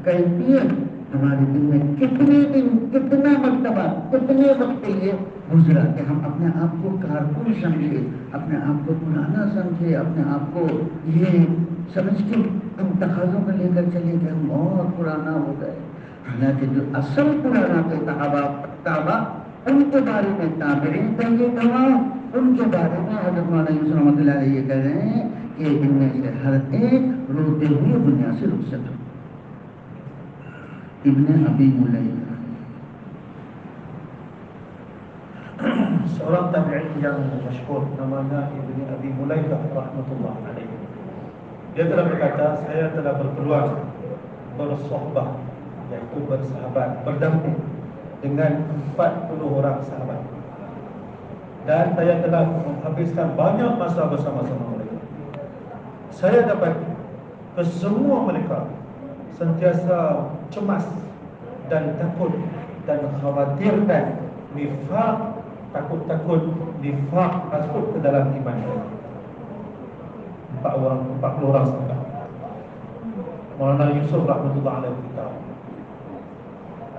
Speaker 1: कैफियत हमारे दिल में कितने दिन, कितना मर्तबा, कितने वक्त के लिए गुजरा कि हम अपने आप को कारकुन समझे, अपने आप को पुराना समझे, अपने आप को ये समझ के हम तकाज़ों को लेकर चले कि हम बहुत पुराना हो गए। हालांकि जो असल पुराना थे सहाबा उनके बारे में ताबईन का ये गवाह, उनके बारे में हज़रत मौलाना यूसुफ रहमतुल्लाह अलैह ये कह रहे हैं कि इनमें से हर एक रोते हुए दुनिया से रुखसत हो। इब्न अबी मुलैका
Speaker 2: seorang tabi'in yang masyhur namanya Ibn Abi Mulaikah rahmatullah alaihi. Dia telah berkata, saya telah berpeluang bersohbah, iaitu bersahabat, berdamping dengan 40 orang sahabat, dan saya telah menghabiskan banyak masa bersama-sama mereka. Saya dapat kesemua mereka sentiasa cemas dan takut dan khawatirkan nifaq, takut nifaq masuk ke dalam iman mereka. 40 orang sahabat. Maulana Yusuf rahmatullah alaihi berkata,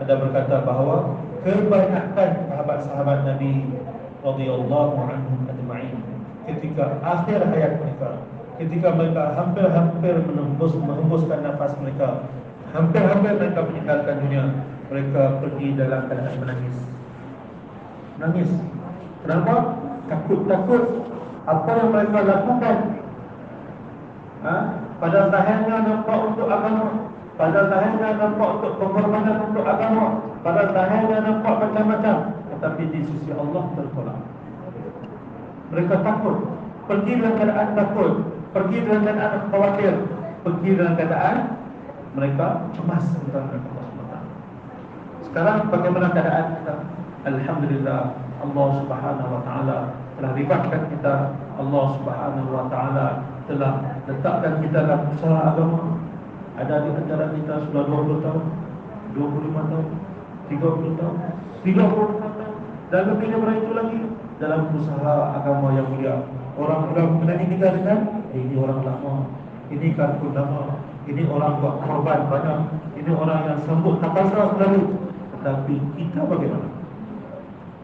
Speaker 2: ada berkata bahawa kebanyakan sahabat-sahabat Nabi radhiyallahu anhum ajma'in ketika akhir hayat mereka, ketika mereka hampir menghembuskan nafas mereka, hampir mereka meninggalkan dunia, mereka pergi dalam keadaan menangis. Kenapa? Takut apa yang mereka lakukan, pada zahirnya nampak untuk agama, pada zahirnya nampak untuk pengorbanan untuk agama, pada zahirnya nampak macam-macam, tetapi di sisi Allah tertolak. Mereka takut, pergi dalam keadaan takut, pergi dalam keadaan khawatir, pergi dalam keadaan mereka cemas tentang Allah SWT. Sekarang bagaimana keadaan kita? Alhamdulillah, Allah Subhanahu Wa Taala telah libatkan kita Allah Subhanahu wa taala telah letakkan kita dalam usaha agama. Ada di antara kita sudah 20 tahun, 25 tahun, 30 tahun, 35 tahun, dan lebih daripada itu lagi dalam usaha agama yang mulia. Orang-orang mengenai kita dengan ini orang lama, ini kartun lama, ini orang buat korban banyak, ini orang yang sambut takazah selalu. Tetapi kita bagaimana?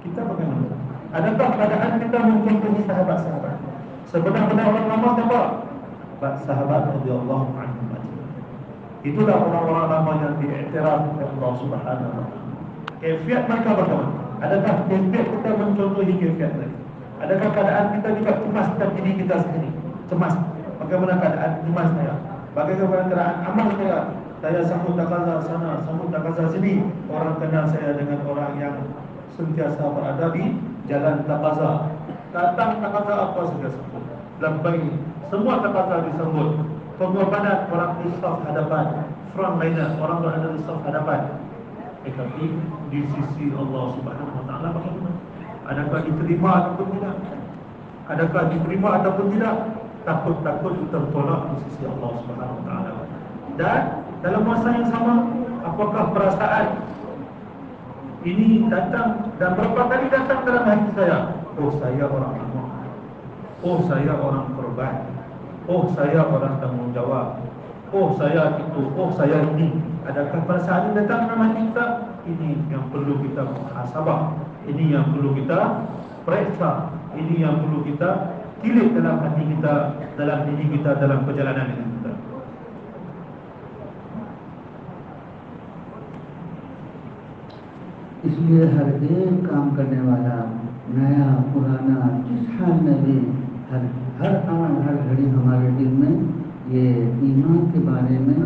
Speaker 2: Kita bagaimana? Adakah keadaan kita mencontohi sahabat-sahabat? Sebenarnya orang lama siapa? Sahabat radhiyallahu anhum. Itulah orang-orang lama yang diiktiraf oleh Allah Subhanahu wa taala. Kaifiat mereka bagaimana? Adakah kaifiat kita mencontohi kaifiat mereka? Adakah keadaan kita juga cemas dan diri kita sendiri? Cemas. Bagaimana keadaan cemas saya? Bagaimana keadaan amal saya? Saya sambut takazah sana, sambut takazah sini. Orang kenal saya dengan orang yang sentiasa berada di jalan takazah. Datang takazah apa saja sambut. Labbaik. Semua takazah disambut. Pengorbanan orang di saf hadapan, frontliner orang berada di saf hadapan. Tetapi di sisi Allah Subhanahu wa taala bagaimana? Adakah diterima ataupun tidak? Adakah diterima ataupun tidak? Takut-takut tertolak di sisi Allah Subhanahu wa taala. Dan dalam masa yang sama, apakah perasaan ini datang dan berapa kali datang dalam hati saya? Oh, saya orang lama. Oh, saya orang korban. Oh, saya orang tanggungjawab. Oh, saya itu. Oh, saya ini. Adakah perasaan ini datang dalam hati kita? Ini yang perlu kita muhasabah. Ini yang perlu kita periksa. Ini yang perlu kita tilik dalam hati kita, dalam diri kita, dalam perjalanan ini kita.
Speaker 1: इसलिए हर एक काम करने वाला नया पुराना जिस हाल में भी हर आन हर घड़ी हमारे दिल में ये ईमान के बारे में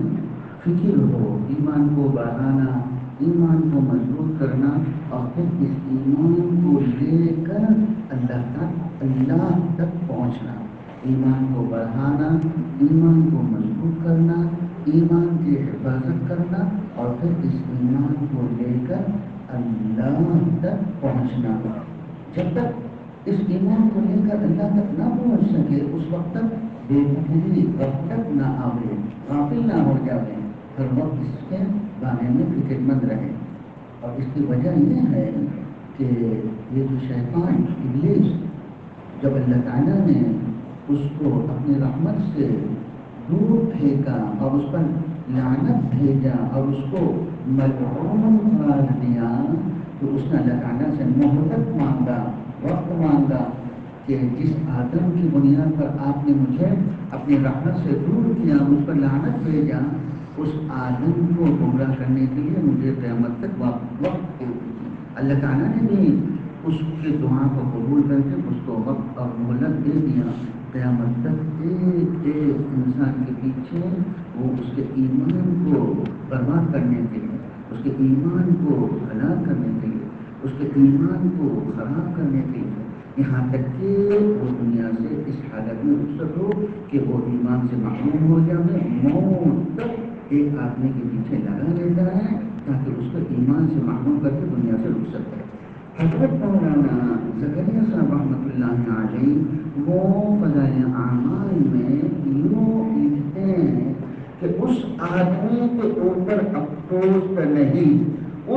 Speaker 1: फिक्र हो, ईमान को बढ़ाना, ईमान को मजबूत करना और फिर इस ईमान को लेकर अल्लाह तक पहुंचना, ईमान को बढ़ाना, ईमान को मजबूत करना, ईमान की हिफाजत करना और फिर इस ईमान को लेकर अल्लाह तक पहुंचना। जब तक इस ईमान को लेकर अल्लाह तक ना पहुंच सके उस वक्त तक बेफिक्री गफलत ना आवे, गाफिल ना हो जाए, हर वक्त इसके बारे में फिक्रमंद रहे। और इसकी वजह यह है कि ये जो शैतान इब्लीस, जब अल्लाह ताला ने उसको अपनी रहमत से दूर फेंका और उस पर लानत भेजा और उसको मलऊन करार दिया, तो उसने अल्लाह ताला से मोहब्बत मांगा, वक्त मांगा कि जिस आदम की बुनियाद पर आपने मुझे अपनी रहमत से दूर किया, मुझ पर लानत भेजा, उस आदम को गुमराह करने के लिए मुझे क़यामत तक वक्त दे। अल्लाह ताला ने भी उसकी दुआ को कबूल करके उसको वक्त और मोहलत दे दिया। क़यामत तक एक एक इंसान के पीछे वो उसके ईमान को बर्बाद करने के लिए, उसके ईमान को हलाक करने के लिए, उसके ईमान को ख़राब करने के लिए, यहाँ तक कि वो दुनिया से इस हालत में रुखसत हो कि वो ईमान से महरूम हो जाए, मौत तक एक आदमी के पीछे लगा रहता है ताकि उसको ईमान से महरूम करके दुनिया से रुखसत करे। हज़रत मौलाना ज़करिया साहब रहमतुल्लाह अलैह वो फ़ज़ाइल आमाल में यूँ लिखते हैं कि उस आदमी के ऊपर अफसोस नहीं,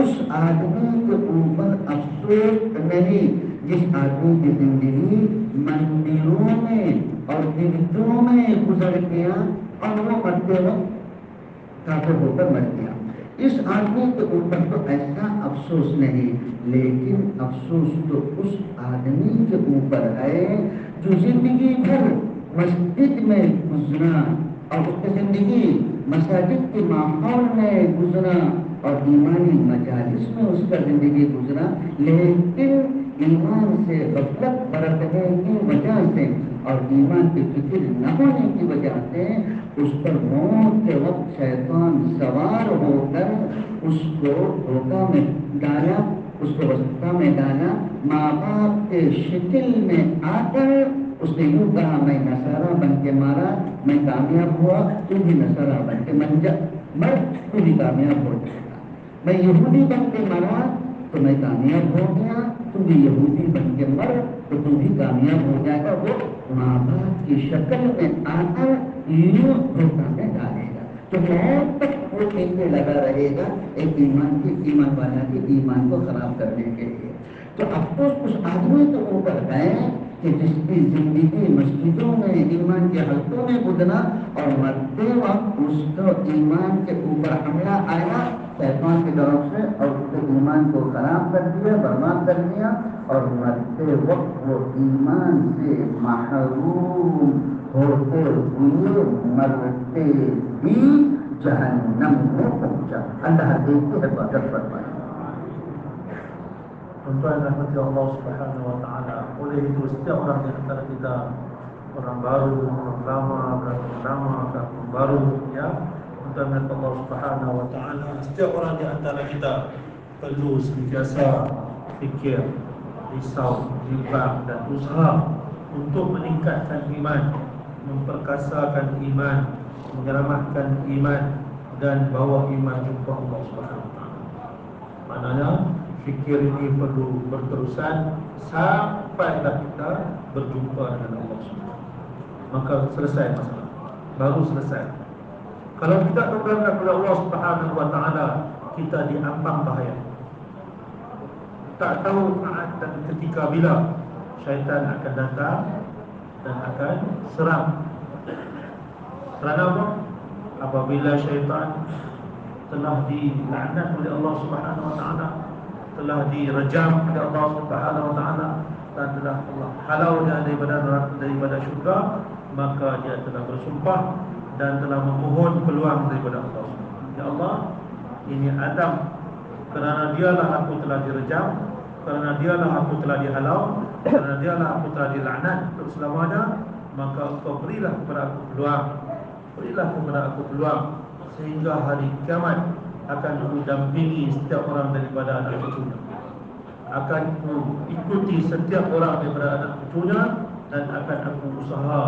Speaker 1: उस आदमी के ऊपर अफसोस नहीं जिस आदमी की जिंदगी मंदिरों में और गिरजों में गुजर गया और वो मरते वक्त काफिर होकर मर गया। इस आदमी के ऊपर तो ऐसा अफसोस नहीं, लेकिन अफसोस तो उस आदमी के ऊपर है जो जिंदगी भर मस्जिद में गुजरा और उसकी जिंदगी मसाजिद के माहौल में गुजरा और ईमानी मजालिस में उसका जिंदगी गुजरा, लेकिन ईमान से गफलत बरतने की वजह से और ईमान की फिक्र न होने की वजह से उस पर मौत के वक्त शैतान सवार होकर उसको धोखा में डाला, उसको वस्ता में डाला, माँ बाप के शिकिल में आकर उसने यूँ कहा, मैं नसारा बन के मारा, मैं कामयाब हुआ, तू भी नसारा बन के मर, तू भी कामयाब हो जाएगा। मैं यहूदी बन के मरा तो मैं कामयाब हो गया, तू भी यहूदी बन के मर तो तू भी कामयाब हो जाएगा। वो माँ बाप की शक्ल में आकर यूं धोखा में डालेगा। तो मौत तक वो खेलने लगा रहेगा एक ईमान वाला के ईमान को खराब करने के लिए। तो अफसोस उस आदमी के ऊपर है कि जिसकी जिंदगी मस्जिदों में ईमान के हल्कों में गुजरा और मरते वक्त उसको ईमान के ऊपर हमला आया शैतान की तरफ से और उसके ईमान को खराब कर दिया, बर्बाद कर दिया और मरते वक्त वो ईमान से महरूम होते हुए मरते ही जहन्नम में पहुंचा। अल्लाह देखते है बरकत फरमाए।
Speaker 3: Tuan-tuan dan puan Allah Subhanahu wa taala, oleh itu setiap orang di antara kita, orang baru, orang lama, orang baru, ya, tuan dan Allah Subhanahu wa taala, setiap orang di antara kita perlu sentiasa fikir, risau, jibat dan usaha untuk meningkatkan iman, memperkasakan iman, menyelamatkan iman dan bawa iman jumpa Allah Subhanahu wa taala. Maknanya fikir ini perlu berterusan sampailah kita berjumpa dengan Allah Subhanahu. Maka selesai masalah, baru selesai. Kalau kita berdoa kepada Allah Subhanahu wa taala, kita diambang bahaya. Tak tahu saat dan ketika bila syaitan akan datang dan akan serang. Kerana apa? Apabila syaitan telah dilaknat oleh Allah Subhanahu wa taala, telah direjam oleh Allah Subhanahu wa taala dan telah Allah halau dia daripada syurga, maka dia telah bersumpah dan telah memohon peluang daripada Allah. Ya Allah, ini Adam, kerana dialah aku telah direjam, kerana dialah aku telah dihalau, kerana dialah aku telah dilaknat untuk selamanya, maka Engkau berilah kepada aku peluang, berilah kepada aku peluang sehingga hari kiamat akan aku dampingi setiap orang daripada anak cucunya, akan aku ikuti setiap orang daripada anak cucunya, dan akan aku usaha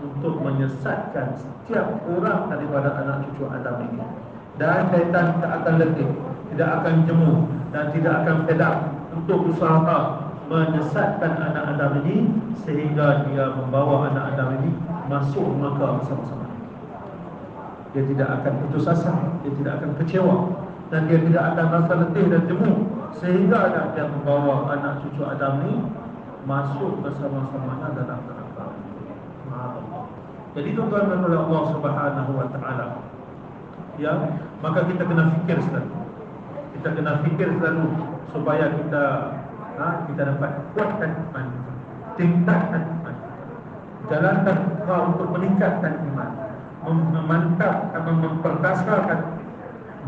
Speaker 3: untuk menyesatkan setiap orang daripada anak cucu Adam ini. Dan syaitan tidak akan letih, tidak akan jemu dan tidak akan pedang untuk usaha menyesatkan anak Adam ini sehingga dia membawa anak Adam ini masuk neraka bersama-sama. Dia tidak akan putus asa, dia tidak akan kecewa, dan dia tidak akan rasa letih dan jemu sehingga dia membawa anak cucu Adam ini masuk bersama-samanya dalam neraka. Jadi tuan-tuan dan puan Allah Subhanahu wa taala, ya, maka kita kena fikir selalu. Kita kena fikir selalu supaya kita dapat kuatkan iman, tingkatkan iman, jalankan untuk meningkatkan iman, memantapkan, memperkasakan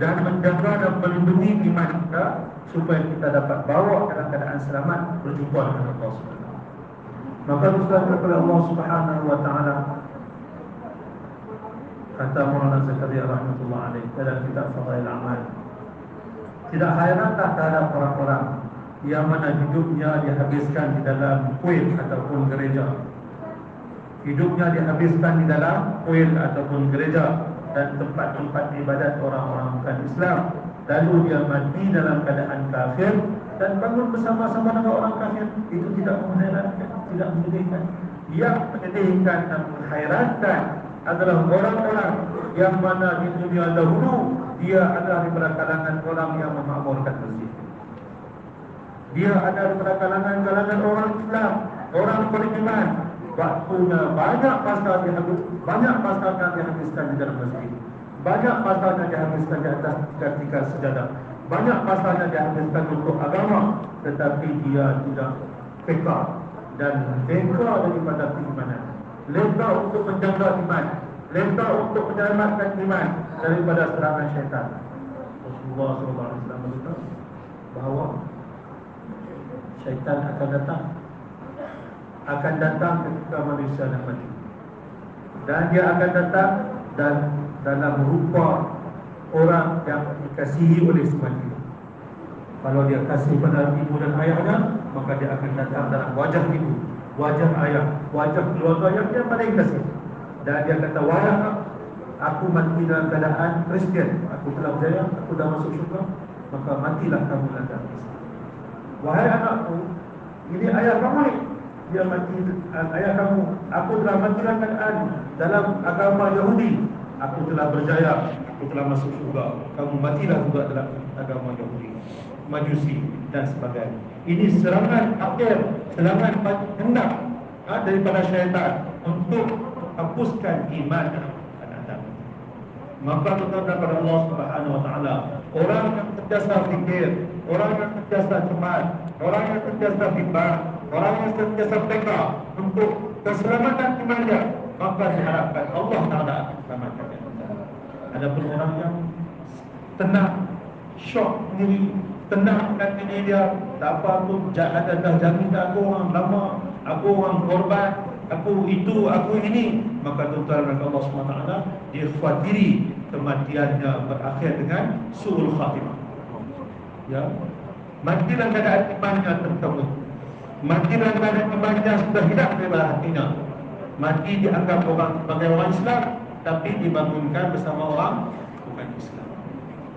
Speaker 3: dan menjaga dan melindungi iman kita supaya kita dapat bawa dalam keadaan selamat berjumpa dengan Allah Subhanahu. Maka usaha kepada Allah Subhanahu wa taala, kata Maulana Zakaria rahmatullah alaih dalam kitab Fadail Amal, tidak hairanlah terhadap orang-orang yang mana hidupnya dihabiskan di dalam kuil ataupun gereja. Hidupnya dihabiskan di dalam kuil ataupun gereja dan tempat-tempat ibadat orang-orang bukan Islam. Lalu dia mati dalam keadaan kafir dan bangun bersama-sama dengan orang kafir. Itu tidak mengherankan, tidak menyedihkan. Yang menyedihkan dan menghairankan adalah orang-orang yang mana di dunia dahulu dia adalah daripada kalangan orang yang memakmurkan masjid. Dia ada daripada kalangan orang Islam, orang beriman. Waktunya banyak masa dihabiskan di dalam masjid, banyak masanya dihabiskan di atas tikar sejadah, banyak masanya dihabiskan untuk agama, tetapi dia tidak peka dan leka daripada keimanan, leka untuk menjaga iman, leka untuk menyelamatkan iman daripada serangan syaitan. Rasulullah SAW berkata bahawa syaitan akan datang ketika manusia dah mati, dan dia akan datang dan dalam rupa orang yang dikasihi oleh semati. Kalau dia kasih pada ibu dan ayahnya, maka dia akan datang dalam wajah ibu, wajah ayah, wajah keluarga yang dia paling kasih. Dan dia kata, wahai aku mati dalam keadaan Kristian, aku telah berjaya, aku dah masuk syurga, maka matilah kamu dalam Islam. Wahai anakku, ini ayah kamu ni, dia mati, ayah kamu, aku telah mati dalam keadaan dalam agama Yahudi, aku telah berjaya, aku telah masuk surga, kamu matilah juga dalam agama Yahudi, Majusi dan sebagainya. Ini serangan akhir, serangan hendak daripada syaitan untuk hapuskan iman anak-anak. Maka tetap kepada Allah Subhanahu Wa Taala, orang yang sentiasa fikir, orang yang sentiasa cemas, orang yang sentiasa bimbang, orang yang sentiasa teka untuk keselamatan imannya, maka diharapkan Allah Taala akan selamatkan dia. Adapun orang yang tenang, syok diri, tenangkan diri dia, tak apa pun ada dah jamin aku orang lama, aku orang korban, aku itu, aku ini, maka tuan-tuan Allah SWT dia khawatiri kematiannya berakhir dengan su'ul khatimah. Ya, mati dalam keadaan imannya terkabut, mati dalam keadaan imannya sudah hilang daripada hatinya, mati dianggap orang sebagai orang Islam tapi dibangunkan bersama orang bukan Islam.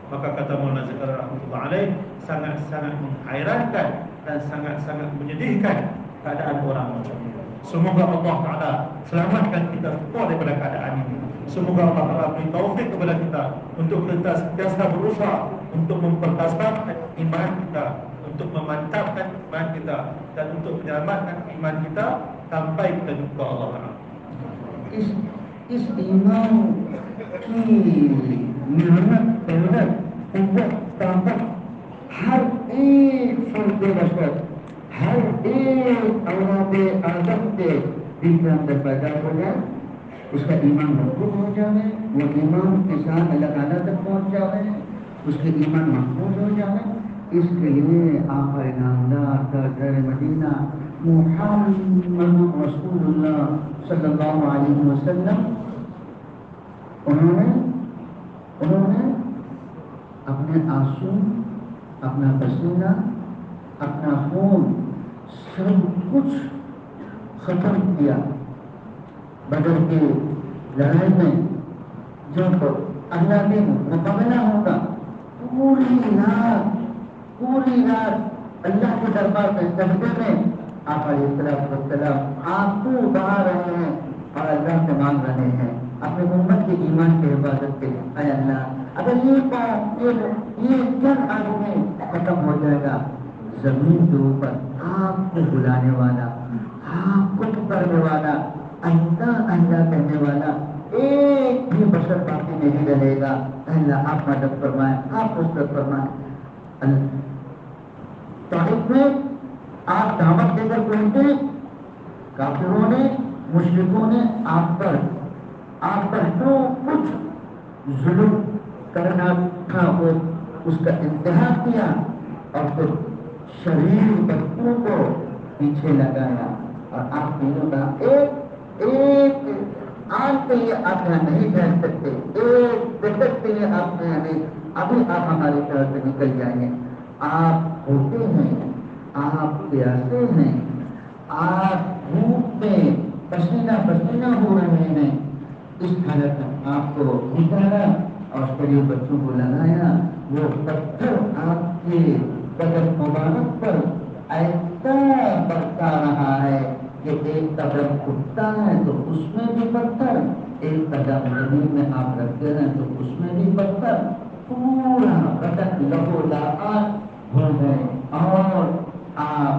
Speaker 3: Maka kata Maulana Zakaria rahmatullah alaih, sangat-sangat menghairankan dan sangat-sangat menyedihkan keadaan orang macam ini. Semoga Allah Ta'ala selamatkan kita semua daripada keadaan ini. Semoga Allah Ta'ala beri taufik kepada kita untuk kita sentiasa berusaha untuk mempertahankan iman kita, untuk memantapkan iman kita, dan untuk menyelamatkan iman kita sampai kita jumpa Allah Ta'ala.
Speaker 1: इस ईमान की मेहनत मेहनत कुव्वत ताकत हर एक फर्द बशर, हर एक औलाद आदम के दिल के अंदर पैदा हो जाए, उसका ईमान मजबूत हो जाए, वो ईमान के साथ अल्लाह ताला तक पहुँच जाए, उसके ईमान महफूज हो जाए। इसके लिए आका नामदार ताजदार मदीना मुहम्मद रसूलुल्लाह सल्लल्लाहु अलैहि वसल्लम उन्होंने अपने आंसू, अपना पसीना, अपना खून सब कुछ खत्म किया। बदर की लड़ाई में जब अगला दिन मुकाबला होगा, पूरी रात अल्लाह के दरबार में सजदे में आप अलैहिस्सलाम आंसू बहा रहे हैं और अल्लाह से मांग रहे हैं अपने उम्मत के ईमान की हिफाजत के लिए। ऐ अल्लाह, अगर ये चंद आंसू में खत्म हो जाएगा, जमीन के ऊपर आपको बुलाने वाला, आपको पुकारने वाला, अल्लाह अल्लाह कहने वाला एक भी बशर बाकी नहीं रहेगा। अल्लाह आप मदद फरमाए, आप नुसरत फरमाए। तारीफ में आप दावत देकर पहुंचे, काफिरों ने, मुश्रिकों ने आप पर जो कुछ जुल्म करना था वो उसका इंतहा किया और फिर शरीर बच्चों को पीछे लगाया और आप तीनों का एक आज के लिए आप यहाँ नहीं ठहर सकते, एक दशक के लिए आप यहाँ नहीं, अभी आप हमारे शहर से निकल जाएंगे। आप भूखे हैं, आप प्यासे हैं, आप धूप में पसीना पसीना हो रहे हैं। इस हालत में आपको निकाला और शरीर बच्चों को लगाया। वो पत्थर आपके कदम मुबारक पर ऐसा बरसा रहा है कि एक कदम उठता है तो उसमें भी पत्थर, एक कदम जमीन में आप रखते हैं तो उसमें भी पत्थर, पूरा बदन लहूलुहान हो गए। और आप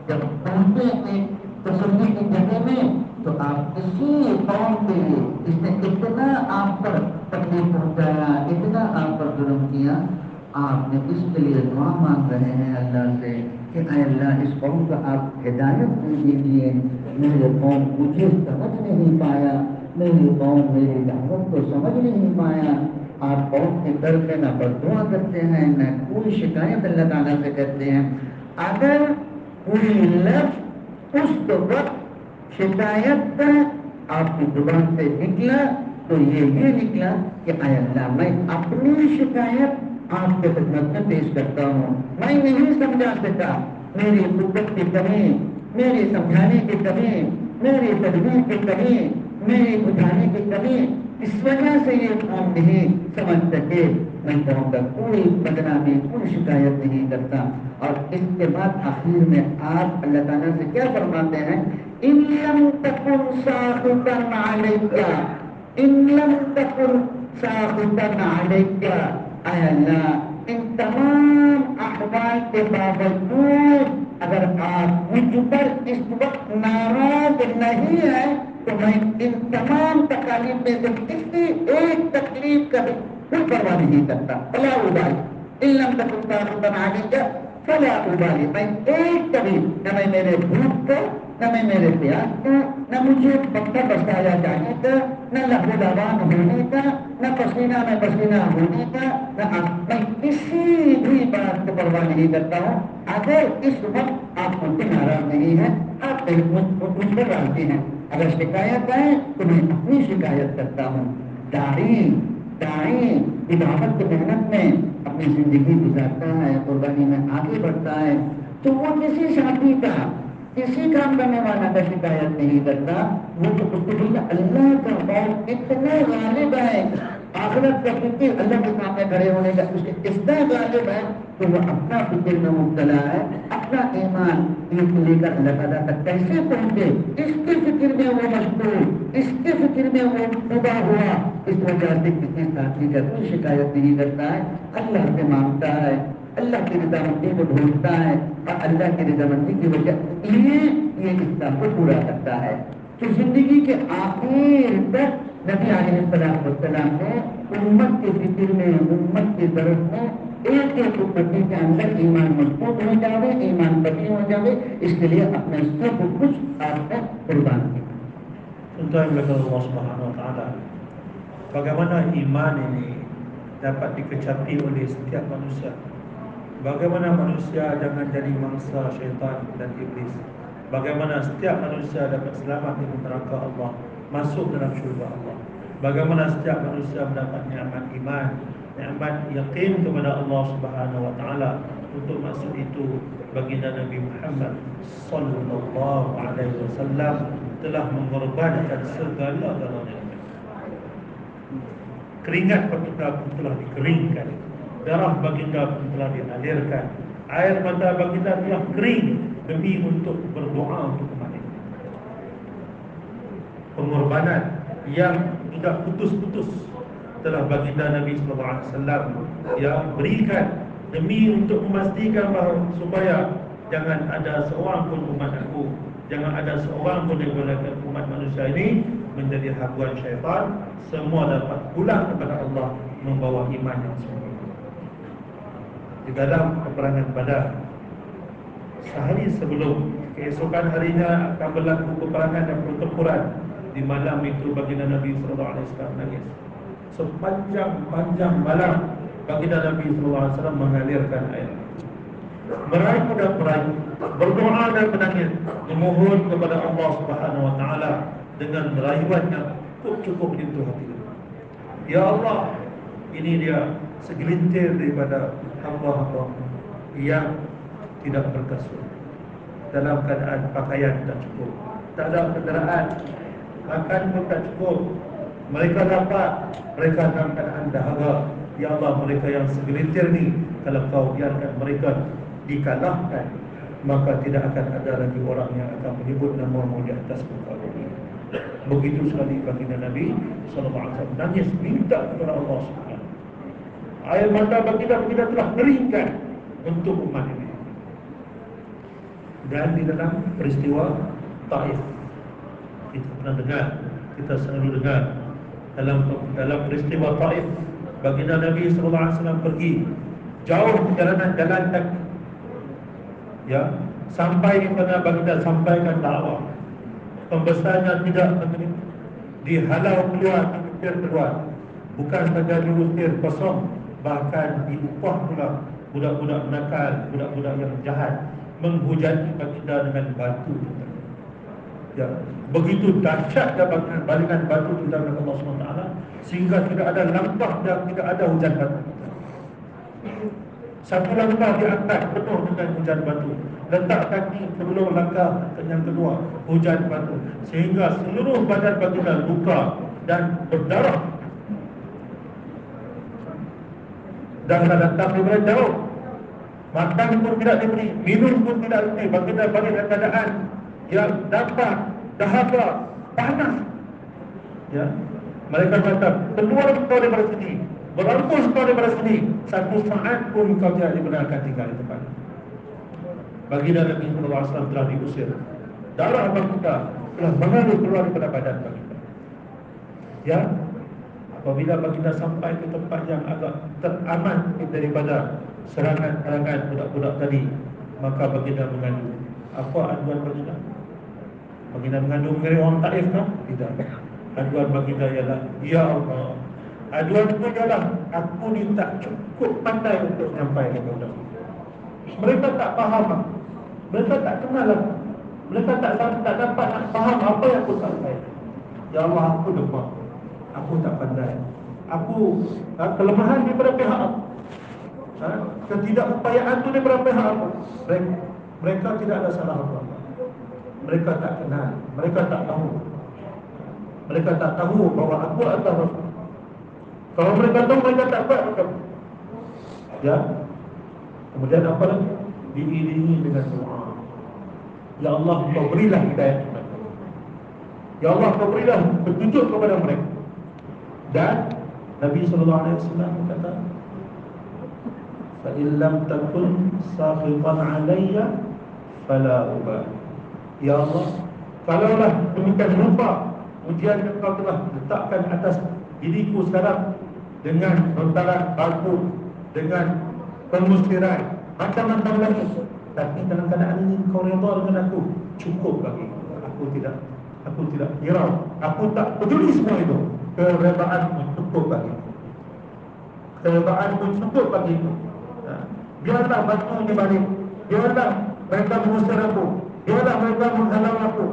Speaker 1: जब पहुंचे एक तसल्ली की जगह में तो आप इसी कौम के लिए इसने इतना आप पर तकलीफ पहुंचाया, इतना आप पर जुल्म किया, आपने इसके लिए दुआ मांग रहे हैं अल्लाह से कि अल्लाह इस कौम को आप हिदायत दे दीजिए। मेरे कौम मुझे समझ नहीं पाया, मेरी कौम मेरी दावत को समझ नहीं पाया। आप कौम के दर पे न बददुआ करते हैं, न कोई शिकायत अल्लाह ताला से करते हैं। अगर कोई लफ्ज़ उस वक्त शिकायत का आपकी जुबान से निकला तो ये निकला कि अल्लाह मैं अपनी शिकायत आपके खिदमत में पेश करता हूँ। मैं नहीं समझा सका, मेरी कुव्वत की कमी, मेरी समझाने की कमी, मेरी तदबीर की कमी, मेरी बुझाने की कमी, इस वजह से ये कौम नहीं समझ सके। मैं कौम का कोई बदनामी, कोई शिकायत नहीं करता। और इसके बाद आखिर में आप अल्लाह ताला से क्या फरमाते हैं in lam takun sahiban 'alaika, in lam takun sahiban 'alaika, ay Allah, इन तमाम अहवाल के बावजूद अगर आप मुझ पर इस वक्त नाराज नहीं है, तो मैं इन तमाम तकलीफ में से किसी एक तकलीफ का भी कोई परवाह नहीं करता। फला उबाली इल्लम तकुन साहिबन आलिका फला उबाली, मैं एक कभी न मैं मेरे भूख को, न मैं मेरे प्यास को, न मुझे पत्ता बरसाया जाने का, न लहू लवान होने का, न पसीना में पसीना होने का, न मैं किसी भी बात को परवाह नहीं करता हूँ। अगर इस वक्त आप मुझसे नाराज नहीं है, आप मुझ पर राजी हैं, अगर शिकायत है तो मैं अपनी शिकायत करता हूँ। दाई इबादत की मेहनत में अपनी जिंदगी गुजारता है, कुर्बानी में आगे बढ़ता है, तो वो किसी शादी का, किसी काम करने वाला का शिकायत नहीं करता। वो तो उसको अल्लाह का खौफ इतना गालिब है, आखिरत का फिक्र अल्लाह के सामने खड़े होने का उसके इतना गालिब है कि वो अपना फिक्र में मुब्तला है, अपना ईमान लेकर अल्लाह ताला तक कैसे पहुंचे, इसके फिक्र में वो मशगूल, इसके फिक्र में वो डूबा हुआ। इस वजह से किसी साथी का कोई शिकायत नहीं करता है, अल्लाह से मांगता है, अल्लाह की रजामंदी को ढूंढता है और अल्लाह की रजामंदी की वजह ये इस्लाम को पूरा करता है। तो जिंदगी के आखिर तक नबी अलैहिस्सलाम ने उम्मत के फिक्र में, उम्मत की जरूरत में एक एक उम्मती के अंदर ईमान मजबूत हो जाए, ईमान बनी हो जाए, इसके लिए अपने सब कुछ आपने कुर्बान किया।
Speaker 3: Tuan-tuan belakang Allah Subhanahu Wa Taala, bagaimana iman ini dapat dikecapi oleh setiap manusia. Bagaimana manusia jangan jadi mangsa syaitan dan iblis. Bagaimana setiap manusia dapat selamat dari neraka Allah, masuk dalam syurga Allah. Bagaimana setiap manusia mendapat nikmat iman, nikmat yakin kepada Allah Subhanahu Wa Taala. Untuk masuk itu, baginda Nabi Muhammad sallallahu alaihi wasallam telah mengorbankan segala-galanya. Keringat baginda pun telah dikeringkan, darah baginda pun telah dialirkan, air mata baginda telah kering demi untuk berdoa untuk umat ini. Pengorbanan yang tidak putus-putus telah baginda Nabi sallallahu alaihi wasallam yang berikan demi untuk memastikan bahawa supaya jangan ada seorang pun umat aku, jangan ada seorang pun daripada umat manusia ini menjadi habuan syaitan, semua dapat pulang kepada Allah membawa iman yang sempurna. Di dalam peperangan Badar, sehari sebelum keesokan harinya akan berlaku peperangan dan pertempuran, di malam itu baginda Nabi sallallahu alaihi wasallam nangis. Sepanjang malam baginda Nabi sallallahu alaihi wasallam mengalirkan air, meraih dan meraih, berdoa dan menangis, memohon kepada Allah Subhanahu Wa Taala dengan rayuan yang cukup itu hati. Ya Allah, ini dia segelintir daripada hamba-hamba yang tidak berkasut, dalam keadaan pakaian tak cukup, tak ada kenderaan, makan pun tak cukup, mereka dapat, mereka dalam keadaan dahaga. Ya Allah, mereka yang segelintir ni, kalau kau biarkan mereka dikalahkan, maka tidak akan ada lagi orang yang akan menyebut nama-Mu di atas muka bumi. Begitu sekali baginda Nabi sallallahu alaihi wasallam nangis minta kepada Allah Subhanahu. Air mata baginda telah keringkan untuk umat ini. Dan di dalam peristiwa Taif, kita pernah dengar, kita selalu dengar dalam peristiwa Taif, baginda Nabi sallallahu alaihi wasallam pergi jauh perjalanan jalan kaki, ya, sampai di mana baginda sampaikan dakwah. Pembesarnya tidak menerima, dihalau keluar, diusir keluar. Bukan saja diusir kosong, bahkan diupah pula budak-budak nakal, budak-budak yang jahat, menghujani baginda dengan batu. Ya, begitu dahsyat balikan batu di dalam Allah SWT, sehingga tidak ada langkah dan tidak ada hujan batu. Satu langkah diangkat penuh dengan hujan batu, letak kaki sebelum langkah yang kedua hujan batu, sehingga seluruh badan baginda luka dan berdarah. Dan datang daripada jauh, makan pun tidak diberi, minum pun tidak diberi. Baginda balik dalam keadaan yang dapat dahaga, panas. Ya, mereka kata, keluar kau daripada sini, berambus kau daripada sini, satu saat pun kau tidak dibenarkan tinggal di tempat. Baginda Nabi sallallahu alaihi wasallam telah diusir. Darah baginda telah mengalir keluar daripada badan baginda. Ya, apabila baginda sampai ke tempat yang agak teraman daripada serangan-serangan budak-budak tadi, maka baginda mengadu. Apa aduan baginda? Baginda mengadu mengenai orang Taif kan? Tidak. Aduan baginda ialah, ya Allah, aduan itu ialah aku ni tak cukup pandai untuk menyampaikan kepada mereka. Mereka tak faham, mereka tak kenal aku, mereka tak dapat nak faham apa yang aku sampaikan. Ya Allah, aku lemah, aku tak pandai, aku kelemahan daripada pihak aku, ketidakupayaan itu daripada pihak aku. Mereka tidak ada salah apa-apa. Mereka tak kenal, mereka tak tahu. Mereka tak tahu bahawa aku adalah Rasul. Kalau mereka tahu, mereka tak buat macam. Ya. Kemudian apa lagi? Diiringi dengan doa. Ya Allah, kau berilah hidayah kepada mereka. Ya Allah, kau berilah petunjuk kepada mereka. Dan Nabi sallallahu alaihi wasallam berkata, "Fa in lam takun sakhitan 'alayya fala ubali." Ya Allah, kalaulah demikian rupa ujian yang kau telah letakkan atas diriku sekarang dengan lontaran batu, dengan pengusiran, macam-macam lagi, tapi dalam keadaan ini kau redha dengan aku, cukup bagi aku. Tidak hirau, aku tak peduli semua itu. Keredaanmu cukup bagi, keredaanmu cukup bagi itu. Biarlah batu ini balik, biarlah mereka mengusir aku, biarlah mereka menghalang aku,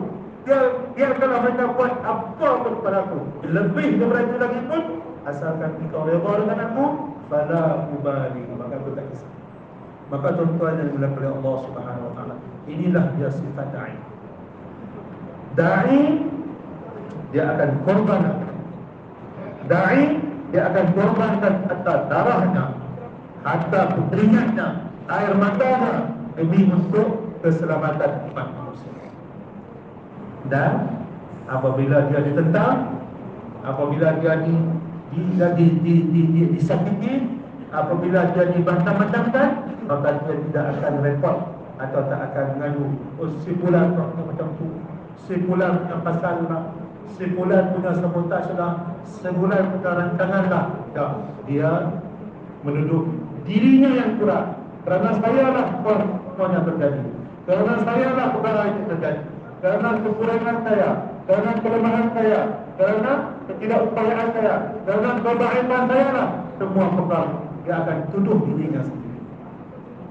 Speaker 3: biarlah mereka buat apa pun kepada aku, lebih daripada itu lagi pun, asalkan engkau redha dengan aku, fala ubali, maka aku tak kisah. Maka tuan-tuan yang dimuliakan oleh Allah Subhanahu wa taala, inilah dia sifat dai. Dai dia akan korban. Dai dia akan korbankan harta darahnya, harta keringatnya, air matanya demi untuk keselamatan umat manusia. Dan apabila dia ditentang, apabila dia disakiti, apabila dia dibantah-bantahkan, maka dia tidak akan repot atau tak akan mengadu, oh si fulan macam tu, si fulan punya pasal lah, si fulan punya sabotaj lah, si fulan punya rancangan lah. Tak, dia menuduh dirinya yang kurang. Kerana saya lah semuanya terjadi, kerana saya lah perkara itu terjadi, kerana kekurangan saya, kerana kelemahan saya, kerana ketidakupayaan saya, kerana kebahitan saya lah, semua perkara dia akan tuduh dirinya sendiri.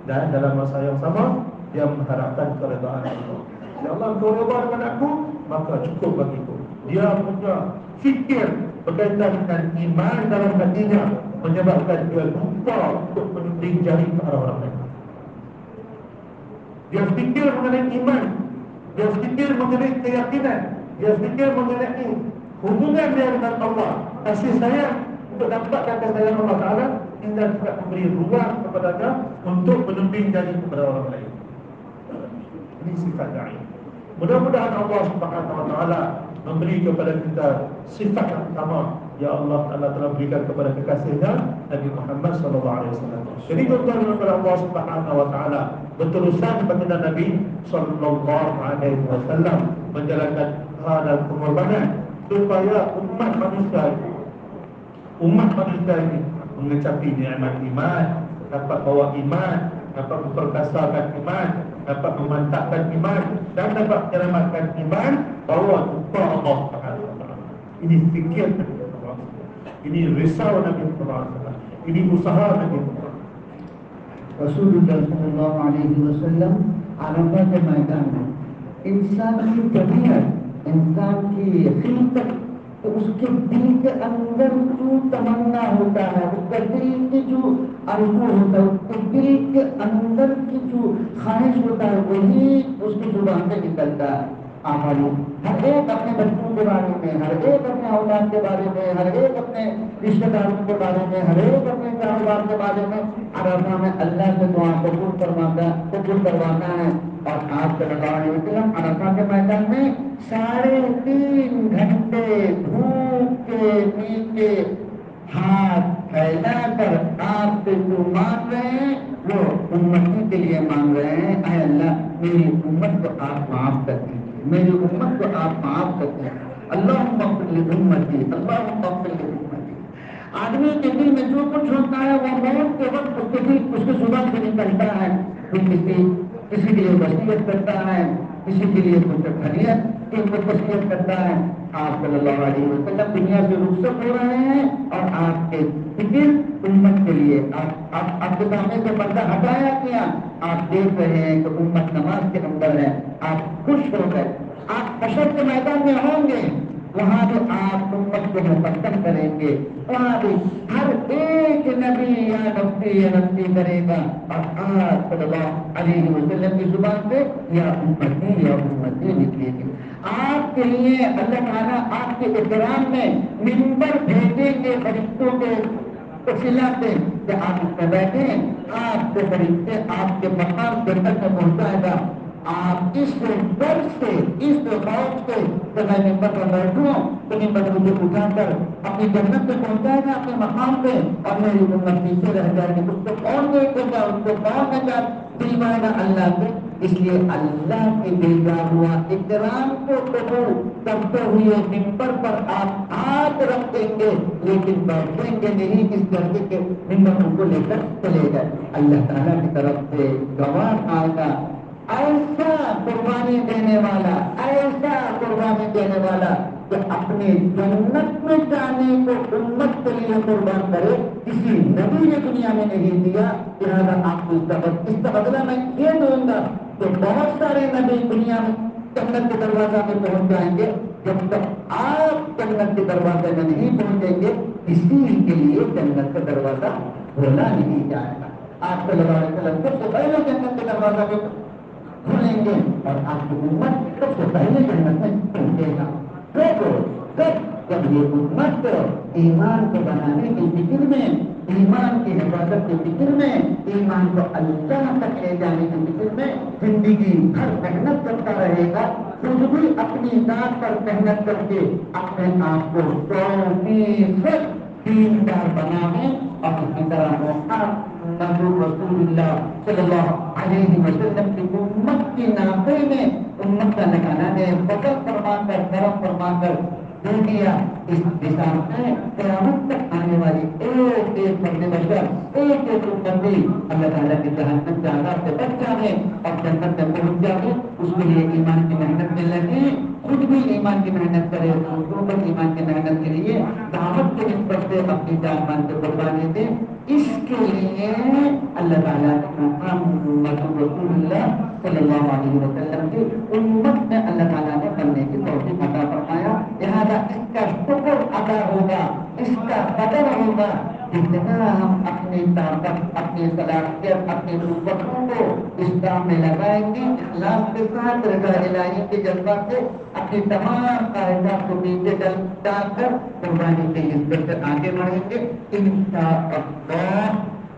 Speaker 3: Dan dalam masa yang sama, dia mengharapkan keredaan Allah. Ya Allah, kau redha dengan aku, maka cukup bagiku. Dia punya fikir berkaitan dengan iman dalam hatinya menyebabkan dia lupa untuk menuding jari ke arah orang lain. Dia fikir mengenai iman, dia fikir mengenai keyakinan, dia fikir mengenai hubungan dia dengan Allah, kasih sayang untuk dapatkan kasih sayang Allah Ta'ala, hingga tidak memberi ruang kepadanya untuk menuding jari kepada orang lain. Ini sifat dai. Mudah-mudahan Allah Subhanahu wa taala memberi kepada kita sifat yang sama ya Allah Taala telah berikan kepada kekasihnya Nabi Muhammad sallallahu alaihi wasallam. Jadi tuan-tuan kepada Allah Subhanahu wa taala, berterusan baginda Nabi sallallahu alaihi wasallam menjalankan hal dan pengorbanan supaya umat manusia ini mengecapi nikmat iman, dapat bawa iman, dapat memperkasakan iman, dapat memantapkan iman, dan dapat menyelamatkan iman, bahawa jumpa Allah Subhanahu wa taala. Ini fikir Nabi Muhammad, ini risau Nabi Muhammad, ini usaha Nabi Muhammad.
Speaker 1: Rasulullah sallallahu alaihi wasallam Arafah के मैदान में इंसान की तबीयत, इंसान की खिलकत, तो उसके दिल के अंदर जो तमन्ना होता है, उसका दिल के जो आरज़ू होता है, उसके दिल के अंदर की जो ख्वाहिश होता है, वही उसकी जुबान से निकलता है। हर एक अपने बच्चों के बारे में, हर एक अपने औलाद के बारे में, हर एक अपने रिश्तेदारों के बारे में, हर एक अपने कारोबार के बारे में अरफा में अल्लाह से दुआ कबूल करवाना है, और आप सल्लल्लाहु अलैहि वसल्लम अरफा के मैदान में 3.5 घंटे धूप के नीचे हाथ फैलाकर आपसे जो मांग रहे हैं वो उम्मती के लिए मांग रहे हैं। ऐ अल्लाह मेरी उम्मत को आप माफ कर दीजिए, मेरी उम्मत को आप माफ कर दीजिए। अल्लाहुम्मा इग़फिर ली उम्मती, अल्लाहुम्मा इग़फिर ली उम्मती। आदमी के दिल में जो कुछ होता है वो मौत के वक्त उसके जुबान से निकलता है। फिर किसी के लिए वसीयत करता है, किसी के लिए कुछ खैरियत की वसीयत करता है। आप सल्लल्लाहु अलैहि वसल्लम दुनिया से रुखसत हो रहे हैं और आपके फिक्र उम्मत के लिए आपके सामने से पर्दा हटाया गया। आप देख रहे हैं कि उम्मत नमाज के अंदर है, आप खुश हो गए। आप हशर के मैदान में होंगे, वहां भी आप उम्मत को मुकद्दम करेंगे, वहां भी हर एक नबी या नफ्सी करेगा और आप सल्लल्लाहु अलैहि वसल्लम की जुबान से या उम्मती निकलेगी। आपके लिए अल्लाह ताला आपके इकराम में मिंबर भेजेंगे फरिश्तों के वसीला से कि आप उस पर बैठे, आपके फरिश्ते आपके मकाम जन्नत में पहुंचाएगा। आप इस डर से, इस खौफ से कि मैं मिंबर पर बैठूं तो मिंबर मुझे उठाकर अपनी जन्नत में पहुंचाएगा, अपने मकाम पे, और मेरी उम्मत पीछे रह जाएगी। उसको कौन देखेगा, उसको कौन नजात दिलवाएगा? अल्लाह से। इसलिए अल्लाह के भेजा हुआ इकराम को कबूल करते हुए मिंबर पर आप हाथ रख देंगे, लेकिन बैठेंगे नहीं, इस दर्जे के मिंबर को लेकर चले गए। अल्लाह ताला की तरफ से गवाह आएगा, ऐसा कुर्बानी देने वाला, ऐसा कुर्बानी देने वाला कि अपने जन्नत में जाने को उम्मत के लिए कुर्बान करे। किसी नबी ने दुनिया में नहीं दिया, लिहाजा आपको इसका बदला मैं ये दूंगा। तो बहुत सारे नबी दुनिया में जन्नत के दरवाजा में पहुंच जाएंगे, जब तक आप जन्नत के दरवाजे में नहीं पहुंचेंगे किसी के लिए जन्नत का दरवाजा खोला नहीं जाएगा। आप सल्लल्लाहु अलैहि वसल्लम सबसे पहले जन्नत के दरवाजा पे खोलेंगे और आपकी उम्मत सबसे पहले जन्नत में पहुंचेगा। जब ये उम्मत ईमान को बनाने की फिक्र में, ईमान की हिफाजत की फिक्र में, ईमान को अल्लाह तक ले जाने की फिक्र में जिंदगी भर मेहनत करता रहेगा, खुद भी अपनी जात पर मेहनत करके अपने आप को 100% दीनदार बनाए और इसी तरह रसूलुल्लाह सल्लल्लाहु अलैहि वसल्लम की उम्मत की नाते में उम्मत का नकाना ने बदल फरमाकर, करम फरमाकर दे दिया। इस दिशा में क़यामत तक आने वाली एक एक मरने बशर, एक एक उम्मती अल्लाह ताला की जहन्नम के अज़ाब से बच जाए और जन्नत में पहुंच जाए। उसके लिए ईमान की मेहनत में लगे, खुद भी ईमान की मेहनत करे, दूसरों पर ईमान की मेहनत के लिए दावत के निस्बत से अपनी जान मान के कुर्बानी दे। इसके लिए अल्लाह ताला ने मुहम्मद रसूलुल्लाह सल्लल्लाहु अलैहि वसल्लम की उम्मत में अल्लाह ताला ने बनने की तौफीक अता फरमाया। लिहाजा इसका शुक्र अदा होगा, इसका कदर होगा जितना हम अपनी ताकत, अपनी सलाहियत, अपनी कुव्वतों को इस काम में लगाएंगे, इखलास के साथ, रज़ा इलाही के जज्बा से अपनी तमाम ख्वाहिशात को नीचे डालकर कुर्बानी के निस्बत से आगे बढ़ेंगे।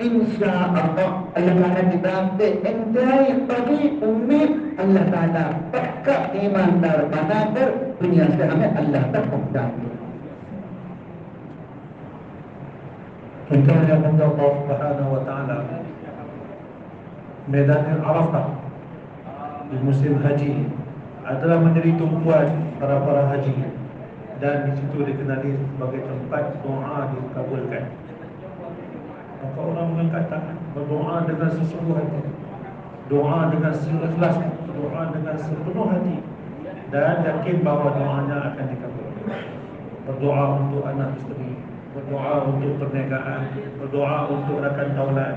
Speaker 1: इंशाअल्लाह अल्लाह ताला की तरफ से इंतहाई बड़ी उम्मीद, अल्लाह ताला पक्का ईमानदार बनाकर दुनिया से हमें अल्लाह तक पहुंचाएंगे।
Speaker 3: Kita yang Allah Subhanahu wa taala Medan Arafah di musim haji adalah menjadi tumpuan para haji, dan di situ dikenali sebagai tempat doa dikabulkan. Maka orang mengangkat tangan, berdoa dengan sesungguh hati, doa dengan ikhlas, doa dengan sepenuh hati, dan yakin bahawa doanya akan dikabulkan. Berdoa untuk anak isteri, berdoa untuk perniagaan, berdoa untuk rakan taulan,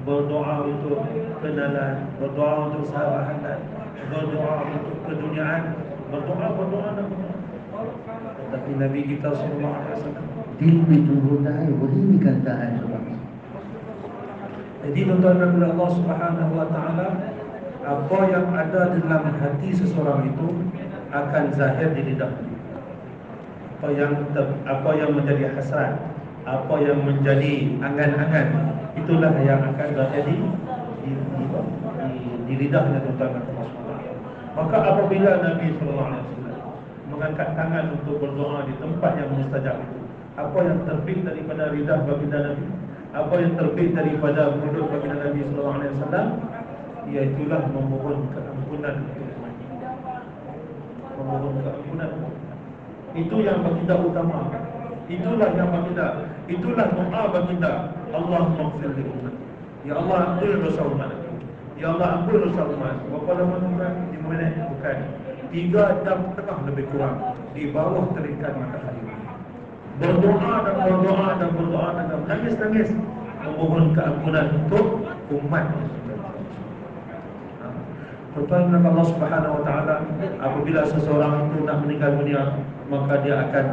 Speaker 3: berdoa untuk kenalan, berdoa untuk sahabatan, berdoa untuk keduniaan, berdoa dan berdoa. Tetapi Nabi kita sallallahu alaihi wasallam,
Speaker 1: दिल में जो होता है वही निकलता है जुबान से।
Speaker 3: jadi tuan-tuan dan Allah Subhanahu wa taala, apa yang ada dalam hati seseorang itu akan zahir di lidah. Apa yang menjadi hasrat, apa yang menjadi angan-angan, itulah yang akan terjadi di lidahnya tuan-tuan dan Allah. Maka apabila Nabi SAW mengangkat tangan untuk berdoa di tempat yang mustajab itu, apa yang terbit daripada lidah baginda Nabi, apa yang terbit daripada mulut baginda Nabi SAW, iaitulah memohon keampunan untuk umatnya. Memohon keampunan. Itu yang baginda utama. Itulah yang baginda. Itulah doa baginda. Allahumma ighfir li ummati. Ya Allah, ampuni dosa umatku. Ya Allah, ampuni dosa umatku. Berapa lama bukan 5 minit? Bukan. 3 jam setengah lebih kurang di bawah terikat matahari. Berdoa dan berdoa dan berdoa dan nangis-nangis memohon keampunan untuk umat. Tuan-tuan Allah Subhanahu Wa Taala, apabila seseorang itu nak meninggal dunia, maka dia akan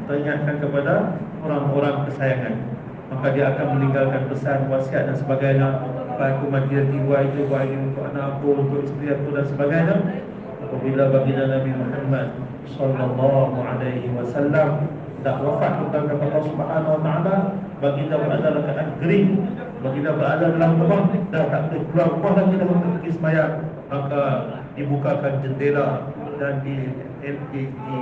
Speaker 3: teringatkan kepada orang-orang kesayangan. Maka dia akan meninggalkan pesan, wasiat dan sebagainya. Aku mati nanti buat ini untuk anak aku, untuk isteri aku dan sebagainya. Apabila baginda Nabi Muhammad sallallahu alaihi wasallam dah wafat kepada Allah Subhanahu Wa Taala, baginda berada dalam keadaan kering, baginda berada dalam rumah, dah tak boleh keluar rumah lagi dalam pergi sembahyang, maka dibukakan jendela dan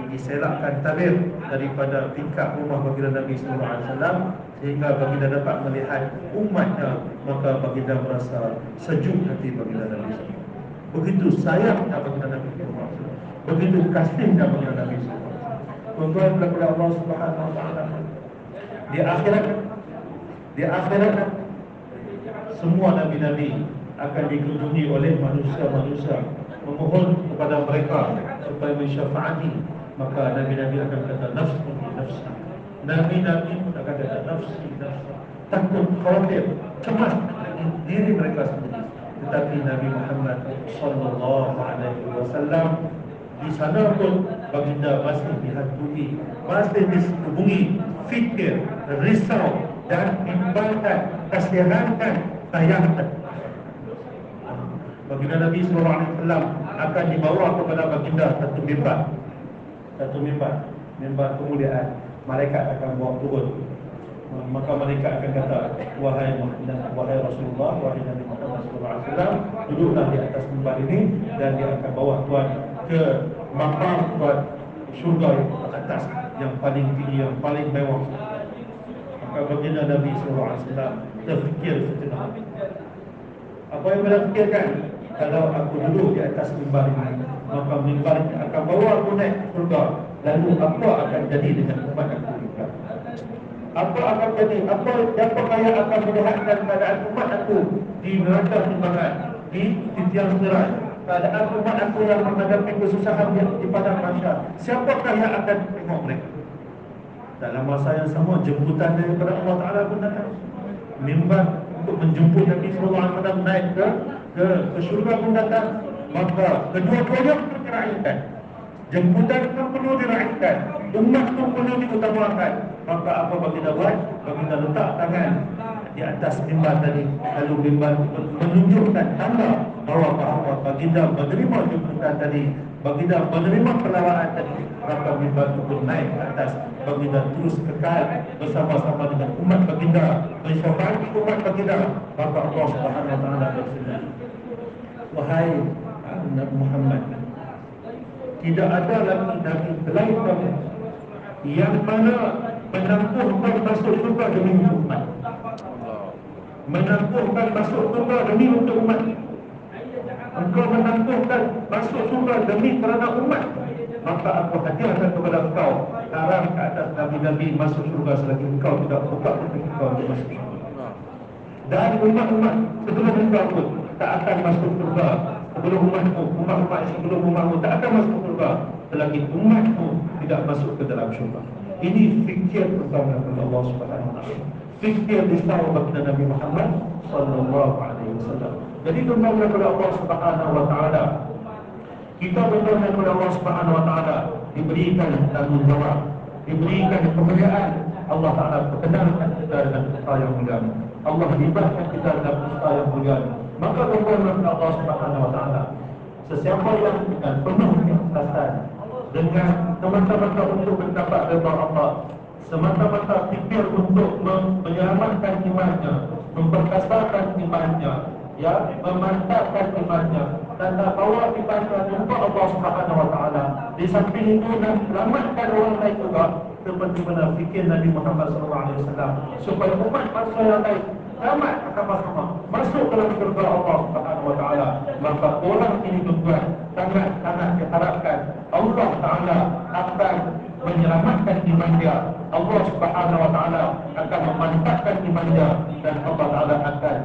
Speaker 3: diselakkan tabir daripada tingkap rumah baginda Nabi sallallahu alaihi wasallam, sehingga baginda dapat melihat umatnya. Maka baginda merasa sejuk hati baginda Nabi sallallahu alaihi wasallam. Begitu sayangnya baginda Nabi sallallahu alaihi wasallam, begitu kasihnya baginda Nabi sallallahu alaihi wasallam. Tuan-tuan kepada Allah Subhanahu Wa Taala, di akhirat semua nabi-nabi akan dikunjungi oleh manusia-manusia, memohon kepada mereka supaya mensyafaati. Maka nabi-nabi akan kata nafsi, nafsi. Nabi-nabi pun akan kata nafsi, nafsi. Takut, khawatir, cemas diri mereka sendiri. Tetapi Nabi Muhammad sallallahu alaihi wasallam di sana pun baginda masih dihantui, masih dihubungi fikir, risau dan bimbangkan, kasihankan, sayangkan. Baginda Nabi sallallahu alaihi wasallam akan dibawa kepada baginda satu mimbar kemuliaan. Malaikat akan bawa turun. Maka malaikat akan kata, wahai Rasulullah, wahai Nabi Muhammad sallallahu alaihi wasallam, duduklah di atas mimbar ini, dan dia akan bawa tuan ke maqam tuan syurga yang atas, yang paling tinggi, yang paling mewah. Maka baginda Nabi sallallahu alaihi wasallam terfikir sejenak. Apa yang beliau fikirkan? Kalau aku duduk di atas mimbar ini, maka mimbar ini akan bawa aku naik surga. Lalu apa akan jadi dengan umat aku juga? Apa akan jadi? Siapakah yang akan melihatkan keadaan umat aku di neraka timbangan, di tiang sirat? Keadaan umat aku yang menghadapi kesusahan di padang mahsyar, siapakah yang akan tengok mereka? Dalam masa yang sama, jemputan daripada Allah Ta'ala pun datang. Mimbar untuk menjemput Nabi sallallahu alaihi wasallam naik ke syurga pun datang. Maka kedua-duanya perlu diraihkan. Jemputan itu perlu diraihkan, umat itu perlu diutamakan. Maka apa baginda buat? Baginda letak tangan di atas mimbar tadi, lalu mimbar menunjukkan tanda bahawa baginda menerima jemputan tadi, baginda menerima pelawaan tadi. Maka mimbar itu pun naik ke atas. Baginda terus kekal bersama-sama dengan umat baginda, mensyafaati umat baginda. Maka Allah Subhanahu Wa Taala berfirman, wahai Nabi Muhammad, tidak ada lagi Nabi selain kamu yang mana menangguhkan masuk surga demi umat. Menangguhkan masuk surga demi untuk umat. Engkau menangguhkan masuk surga demi kerana umat, maka aku hadiahkan kepada engkau haram ke atas Nabi-Nabi masuk surga selagi engkau tidak buka pintu engkau untuk masuk surga. Dan umat-umat sebelum engkau pun tak akan masuk surga. Sebelum umat-umat sebelum umatmu tak akan masuk surga selagi umatmu tidak masuk ke dalam syurga. Ini fikir pertama kepada Allah Subhanahu Wa Taala. Fikir risau baginda Nabi Muhammad sallallahu alaihi wasallam. Jadi tuan-tuan kepada Allah Subhanahu Wa Taala, kita tuan-tuan kepada Allah Subhanahu Wa Taala diberikan tanggungjawab, diberikan kemuliaan. Allah Taala perkenalkan kita dengan usaha yang mulia. Allah libatkan kita dalam usaha yang mulia. Maka tuan-tuan kepada Allah Subhanahu Wa Taala, sesiapa yang dengan penuh keikhlasan, dengan semata-mata untuk mendapat redha Allah, semata-mata fikir untuk menyelamatkan imannya, memperkasakan imannya, ya, memantapkan imannya, dan tak bawa kita ke jumpa Allah Subhanahu Wa Taala. Di samping itu dan selamatkan orang lain juga, seperti mana fikir Nabi Muhammad SAW, supaya umat manusia yang lain selamat sama-sama masuk dalam surga Allah Subhanahu Wa Taala. Maka orang ini tuan sangat-sangat diharapkan Allah Taala akan menyelamatkan iman dia. Allah Subhanahu Wa Taala akan memantapkan iman dia, dan Allah Taala akan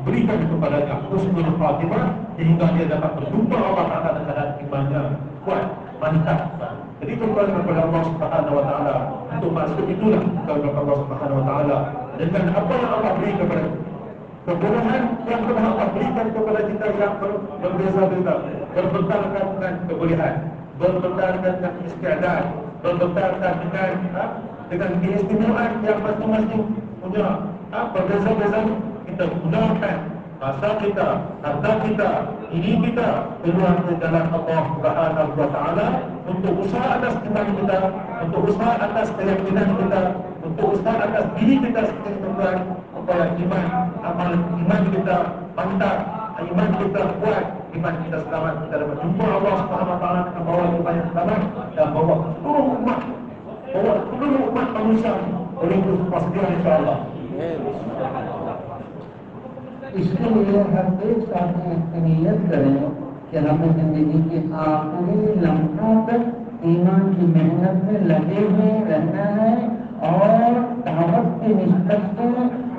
Speaker 3: berikan kepadanya husnul khatimah sehingga dia dapat berjumpa Allah Taala dengan imannya kuat, mantap. Jadi tuan kepada Allah Subhanahu Wa Taala untuk masuk itulah kepada Allah Subhanahu Wa Taala dengan apa yang Allah beri kepada kebolehan yang telah Allah berikan kepada kita yang berbeza-beza, berbekalkan dengan kebolehan, berbekalkan dengan istiadat, berbekalkan dengan keistimewaan yang masing-masing punya berbeza-beza. Kita gunakan masa kita, harta kita, ini kita keluar ke jalan Allah Subhanahu Wa Taala untuk usaha atas iman kita, untuk usaha atas keyakinan kita, untuk usaha atas diri kita sendiri, supaya iman, amal iman kita mantap, iman kita kuat, iman kita selamat, kita dapat jumpa Allah Subhanahu Wa Taala dengan bawa iman yang selamat dan bawa seluruh umat manusia oleh itu semua sedia insyaAllah.
Speaker 1: इसके लिए हर एक साथी नियत करें कि हम जिंदगी के आखिरी लम्हों तक ईमान की मेहनत में लगे हुए रहना है और दावत की निष्ठा से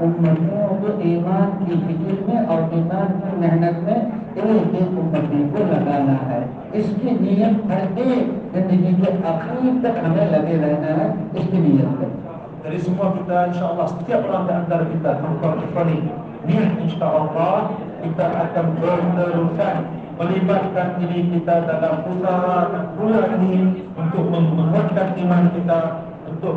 Speaker 1: उम्मतियों को ईमान की फिक्र में और ईमान की मेहनत में एक एक उम्मती को लगाना है। इसकी नियत हर एक जिंदगी के आखिर तक हमें लगे रहना है, इसकी नियत करें।
Speaker 3: Dari semua kita insyaAllah setiap orang di antara kita tanpa kecuali niat insyaAllah kita akan berterusan melibatkan diri kita dalam usaha dan pula ini untuk menguatkan iman kita, untuk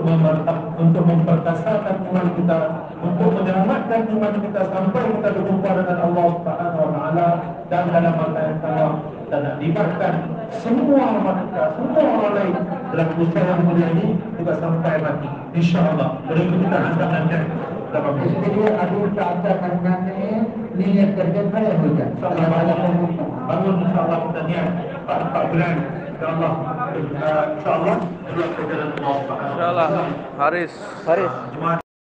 Speaker 3: memperkasakan iman kita, untuk menyelamatkan iman kita sampai kita berjumpa dengan Allah Subhanahu Wa Taala. Dan dalam masa yang sama kita nak libatkan semua manusia, semua orang lain dalam usaha yang mulia ini juga sampai mati insyaAllah. Oleh itu kita hendaknya
Speaker 1: इसके लिए अभी प्रार्थना करना चाहिए, नियत करके खड़े हो जाए।
Speaker 3: bangun insyaAllah kita niat 4 bulan insyaAllah insyaAllah
Speaker 4: InsyaAllah Haris
Speaker 3: Jumaat